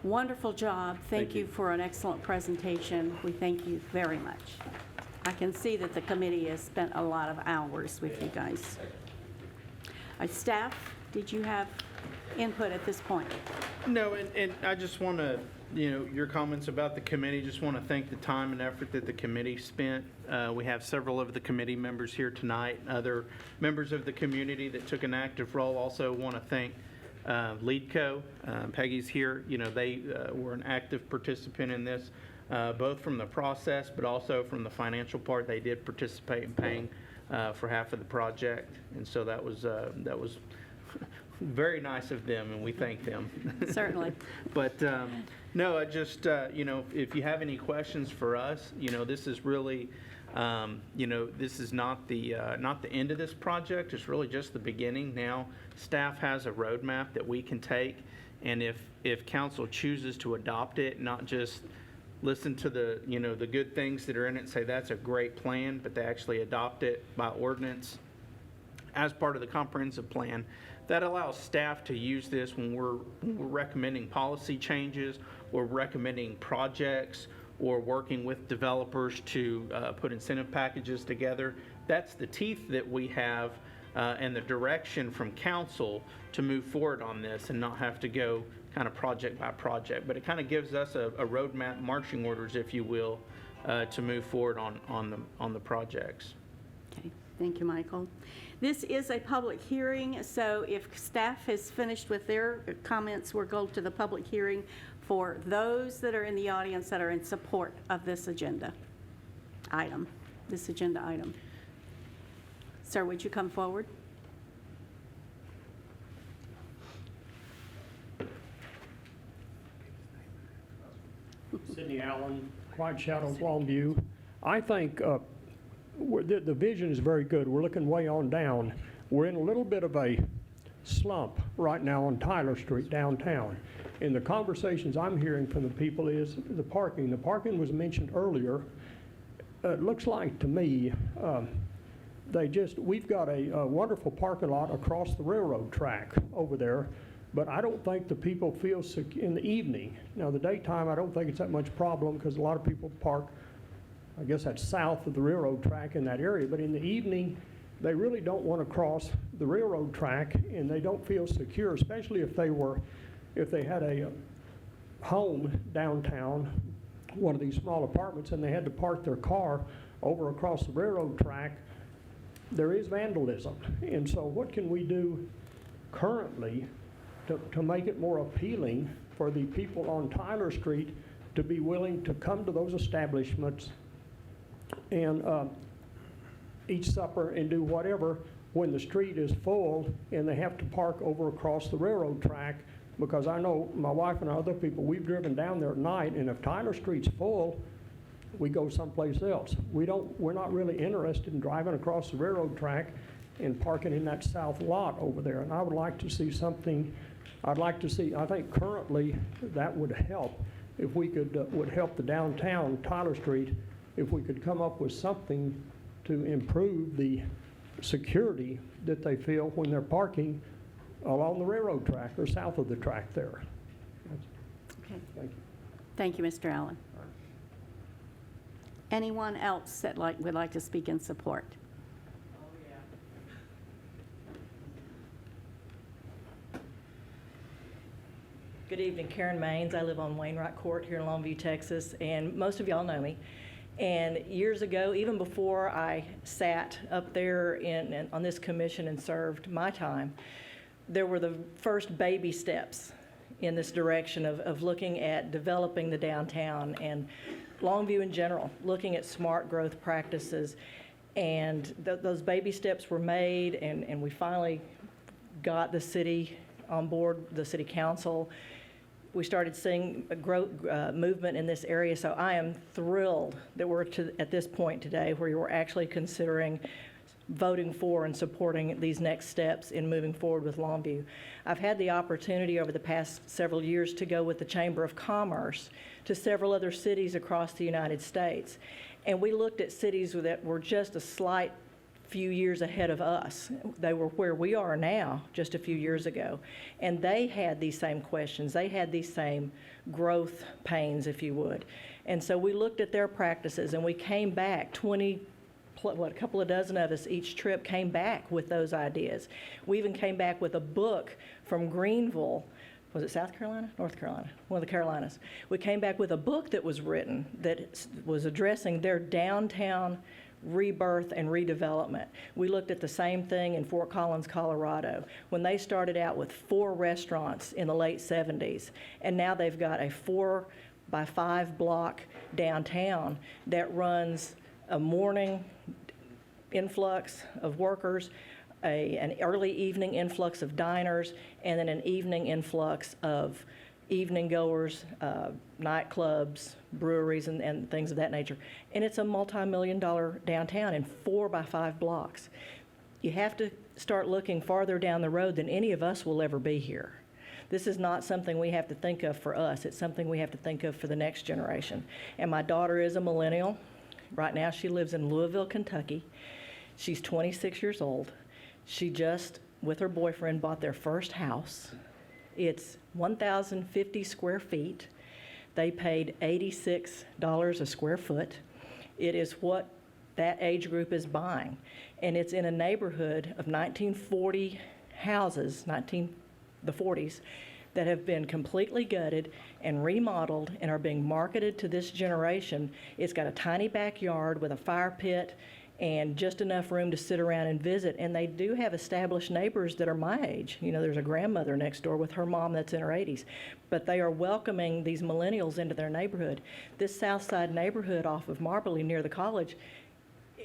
Wonderful job. Thank you for an excellent presentation. We thank you very much. I can see that the committee has spent a lot of hours with you guys. Staff, did you have input at this point? No, and I just want to Your comments about the committee, just want to thank the time and effort that the committee spent. We have several of the committee members here tonight, other members of the community that took an active role. Also want to thank LeadCo. Peggy's here. They were an active participant in this, both from the process, but also from the financial part. They did participate in paying for half of the project, and so that was very nice of them, and we thank them. Certainly. But no, I just, if you have any questions for us, this is really, this is not the end of this project. It's really just the beginning. Now, staff has a roadmap that we can take, and if council chooses to adopt it, not just listen to the, the good things that are in it and say that's a great plan, but they actually adopt it by ordinance as part of the comprehensive plan, that allows staff to use this when we're recommending policy changes or recommending projects or working with developers to put incentive packages together. That's the teeth that we have and the direction from council to move forward on this and not have to go kind of project by project. But it kind of gives us a roadmap, marching orders, if you will, to move forward on the projects. Okay, thank you, Michael. This is a public hearing, so if staff has finished with their comments, we'll go to the public hearing for those that are in the audience that are in support of this agenda item. Sir, would you come forward? Sidney Allen, White Shadows, Longview. I think the vision is very good. We're looking way on down. We're in a little bit of a slump right now on Tyler Street downtown. And the conversations I'm hearing from the people is the parking. The parking was mentioned earlier. It looks like to me, we've got a wonderful parking lot across the railroad track over there, but I don't think the people feel sick in the evening. Now, the daytime, I don't think it's that much problem because a lot of people park, I guess that's south of the railroad track in that area, but in the evening, they really don't want to cross the railroad track and they don't feel secure, especially if they had a home downtown, one of these small apartments, and they had to park their car over across the railroad track. There is vandalism. And so what can we do currently to make it more appealing for the people on Tyler Street to be willing to come to those establishments and eat supper and do whatever when the street is full and they have to park over across the railroad track? Because I know my wife and other people, we've driven down there at night, and if Tyler Street's full, we go someplace else. We're not really interested in driving across the railroad track and parking in that south lot over there. And I would like to see something, I think currently that would help. If we could, would help the downtown Tyler Street, if we could come up with something to improve the security that they feel when they're parking along the railroad track or south of the track there. Okay. Thank you. Thank you, Mr. Allen. Anyone else that would like to speak in support? Good evening, Karen Maines. I live on Wainwright Court here in Longview, Texas, and most of y'all know me. And years ago, even before I sat up there on this commission and served my time, there were the first baby steps in this direction of looking at developing the downtown and Longview in general, looking at smart growth practices. And those baby steps were made, and we finally got the city on board, the city council. We started seeing a growth movement in this area, so I am thrilled that we're at this point today where you're actually considering voting for and supporting these next steps in moving forward with Longview. I've had the opportunity over the past several years to go with the Chamber of Commerce to several other cities across the United States, and we looked at cities that were just a slight few years ahead of us. They were where we are now just a few years ago, and they had these same questions. They had these same growth pains, if you would. And so we looked at their practices, and we came back, a couple of dozen of us each trip came back with those ideas. We even came back with a book from Greenville was it South Carolina? North Carolina, one of the Carolinas. We came back with a book that was written that was addressing their downtown rebirth and redevelopment. We looked at the same thing in Fort Collins, Colorado, when they started out with 4 restaurants in the late 70s, and now they've got a 4-by-5 block downtown that runs a morning influx of workers, an early evening influx of diners, and then an evening influx of evening goers, nightclubs, breweries, and things of that nature. And it's a multi-million-dollar downtown in 4-by-5 blocks. You have to start looking farther down the road than any of us will ever be here. This is not something we have to think of for us. It's something we have to think of for the next generation. And my daughter is a millennial. Right now, she lives in Louisville, Kentucky. She's 26 years old. She just, with her boyfriend, bought their first house. It's 1,050 square feet. They paid $86 a square foot. It is what that age group is buying. And it's in a neighborhood of 1940 houses, the 40s, that have been completely gutted and remodeled and are being marketed to this generation. It's got a tiny backyard with a fire pit and just enough room to sit around and visit. And they do have established neighbors that are my age. You know, there's a grandmother next door with her mom that's in her 80s. But they are welcoming these millennials into their neighborhood. This South Side neighborhood off of Marbley near the college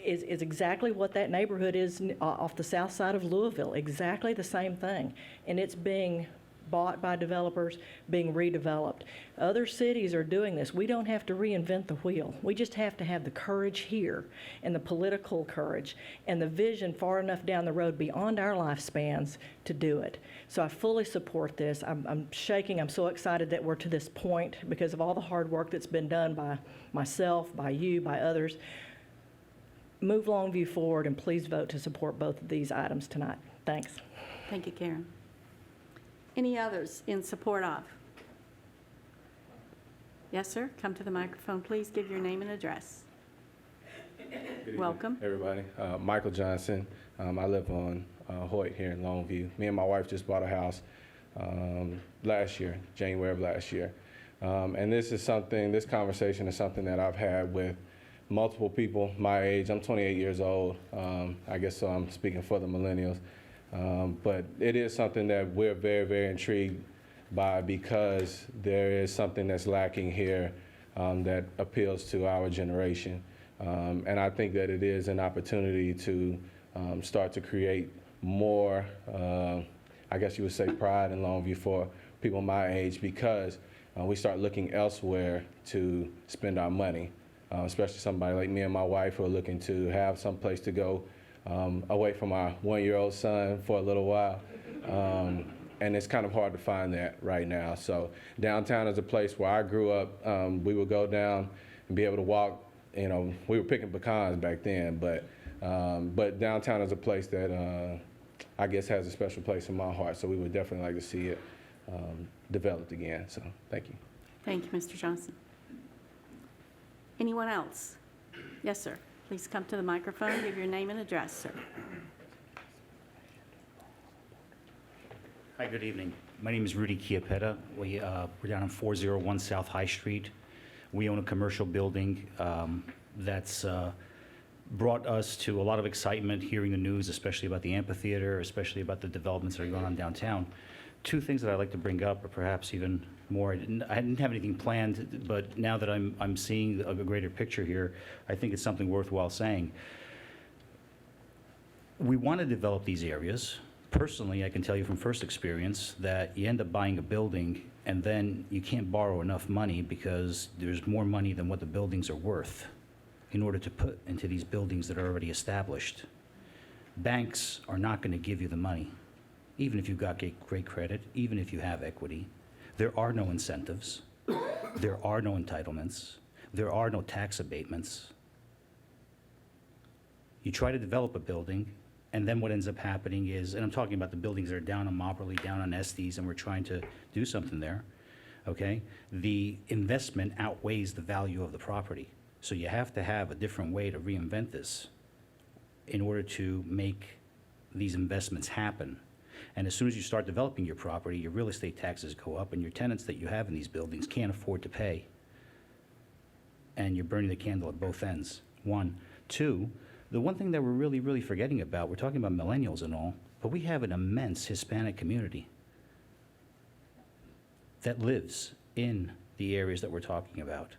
is exactly what that neighborhood is off the south side of Louisville, exactly the same thing. And it's being bought by developers, being redeveloped. Other cities are doing this. We don't have to reinvent the wheel. We just have to have the courage here and the political courage and the vision far enough down the road beyond our lifespans to do it. So I fully support this. I'm shaking. I'm so excited that we're to this point because of all the hard work that's been done by myself, by you, by others. Move Longview forward, and please vote to support both of these items tonight. Thanks. Thank you, Karen. Any others in support of? Yes, sir. Come to the microphone, please. Give your name and address. Welcome. Everybody. Michael Johnson. I live on Hoyt here in Longview. Me and my wife just bought a house last year, January of last year. And this conversation is something that I've had with multiple people my age. I'm 28 years old. I guess so I'm speaking for the millennials. But it is something that we're very, very intrigued by because there is something that's lacking here that appeals to our generation. And I think that it is an opportunity to start to create more, I guess you would say, pride in Longview for people my age because we start looking elsewhere to spend our money, especially somebody like me and my wife who are looking to have some place to go away from our 1-year-old son for a little while. And it's kind of hard to find that right now. So downtown is a place where I grew up. We would go down and be able to walk. You know, we were picking pecans back then, but downtown is a place that I guess has a special place in my heart. So we would definitely like to see it developed again. So thank you. Thank you, Mr. Johnson. Anyone else? Yes, sir. Please come to the microphone. Give your name and address, sir. Hi, good evening. My name is Rudy Chiappetta. We're down on 401 South High Street. We own a commercial building that's brought us to a lot of excitement hearing the news, especially about the amphitheater, especially about the developments that are going on downtown. Two things that I'd like to bring up, or perhaps even more. I didn't have anything planned, but now that I'm seeing a greater picture here, I think it's something worthwhile saying. We want to develop these areas. Personally, I can tell you from first experience that you end up buying a building and then you can't borrow enough money because there's more money than what the buildings are worth in order to put into these buildings that are already established. Banks are not going to give you the money, even if you've got great credit, even if you have equity. There are no incentives. There are no entitlements. There are no tax abatements. You try to develop a building, and then what ends up happening is, and I'm talking about the buildings that are down on Mopperly, down on Estes, and we're trying to do something there, okay? The investment outweighs the value of the property. So you have to have a different way to reinvent this in order to make these investments happen. And as soon as you start developing your property, your real estate taxes go up, and your tenants that you have in these buildings can't afford to pay. And you're burning the candle at both ends, one. Two, the one thing that we're really, really forgetting about, we're talking about millennials and all, but we have an immense Hispanic community that lives in the areas that we're talking about.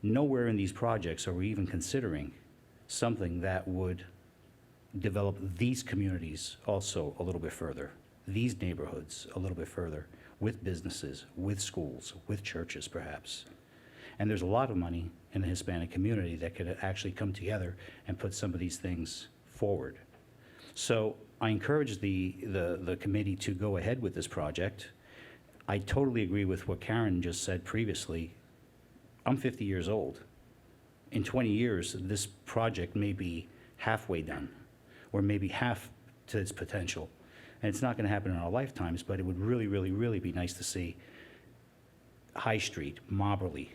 Nowhere in these projects are we even considering something that would develop these communities also a little bit further, these neighborhoods a little bit further, with businesses, with schools, with churches perhaps. And there's a lot of money in the Hispanic community that could actually come together and put some of these things forward. So I encourage the committee to go ahead with this project. I totally agree with what Karen just said previously. I'm 50 years old. In 20 years, this project may be halfway done, or maybe half to its potential. And it's not going to happen in our lifetimes, but it would really, really, really be nice to see High Street, Moberly,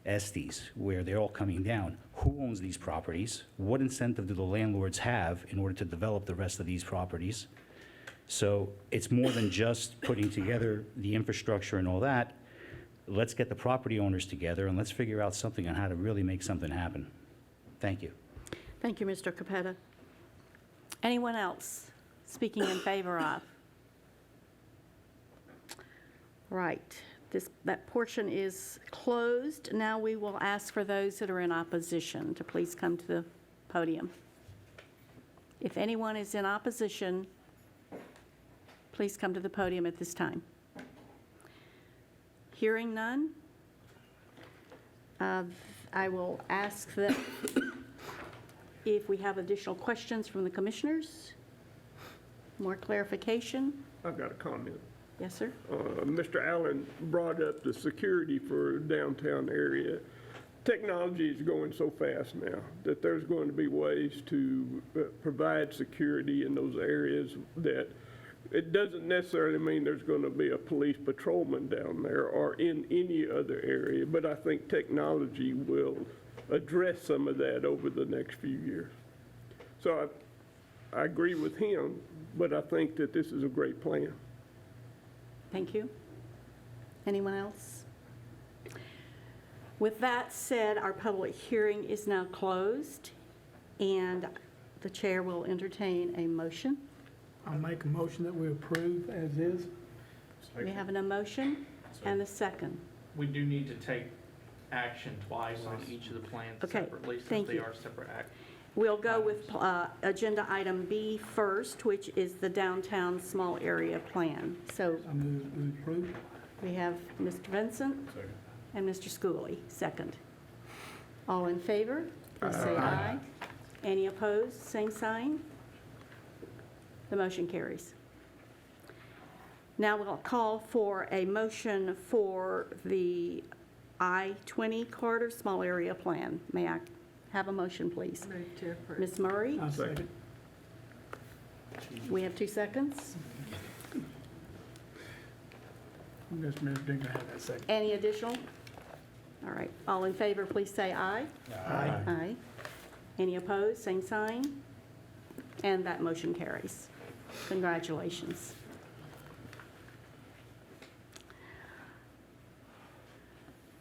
Estes, where they're all coming down. Who owns these properties? What incentive do the landlords have in order to develop the rest of these properties? So it's more than just putting together the infrastructure and all that. Let's get the property owners together and let's figure out something on how to really make something happen. Thank you. Thank you, Mr. Capetta. Anyone else speaking in favor of? Right. That portion is closed. Now we will ask for those that are in opposition to please come to the podium. If anyone is in opposition, please come to the podium at this time. Hearing none, I will ask that if we have additional questions from the commissioners, more clarification. I've got a comment. Yes, sir. Mr. Allen brought up the security for downtown area. Technology is going so fast now that there's going to be ways to provide security in those areas that it doesn't necessarily mean there's going to be a police patrolman down there or in any other area, but I think technology will address some of that over the next few years. So I agree with him, but I think that this is a great plan. Thank you. Anyone else? With that said, our public hearing is now closed, and the chair will entertain a motion. I'll make a motion that we approve as is. We have a motion and a second. We do need to take action twice on each of the plans Okay, separately, since thank they you. are separate acts. We'll go with agenda item B first, which is the downtown small area plan. So I move we approve. we have Mr. Vincent and Mr. Schooley, second. All in favor, please say aye. Any opposed, same sign. The motion carries. Now we'll call for a motion for the I-20 corridor small area plan. May I have a motion, please? Move to approve. Ms. Murray, I second. we have 2 seconds. I guess Mr. Dinger had that second. Any additional? All right, all in favor, please say aye. Aye. Aye. Any opposed, same sign. And that motion carries. Congratulations.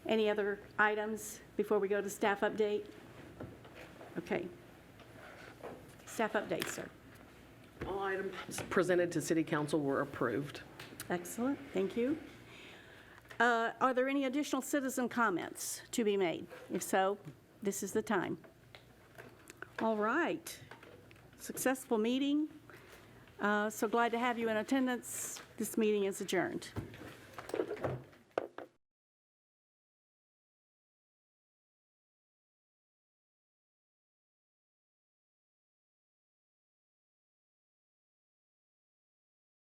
Any other items before we go to staff update? Okay. Staff update, sir. All items presented to City Council were approved. Excellent, thank you. Are there any additional citizen comments to be made? If so, this is the time. All right. Successful meeting. So glad to have you in attendance. This meeting is adjourned.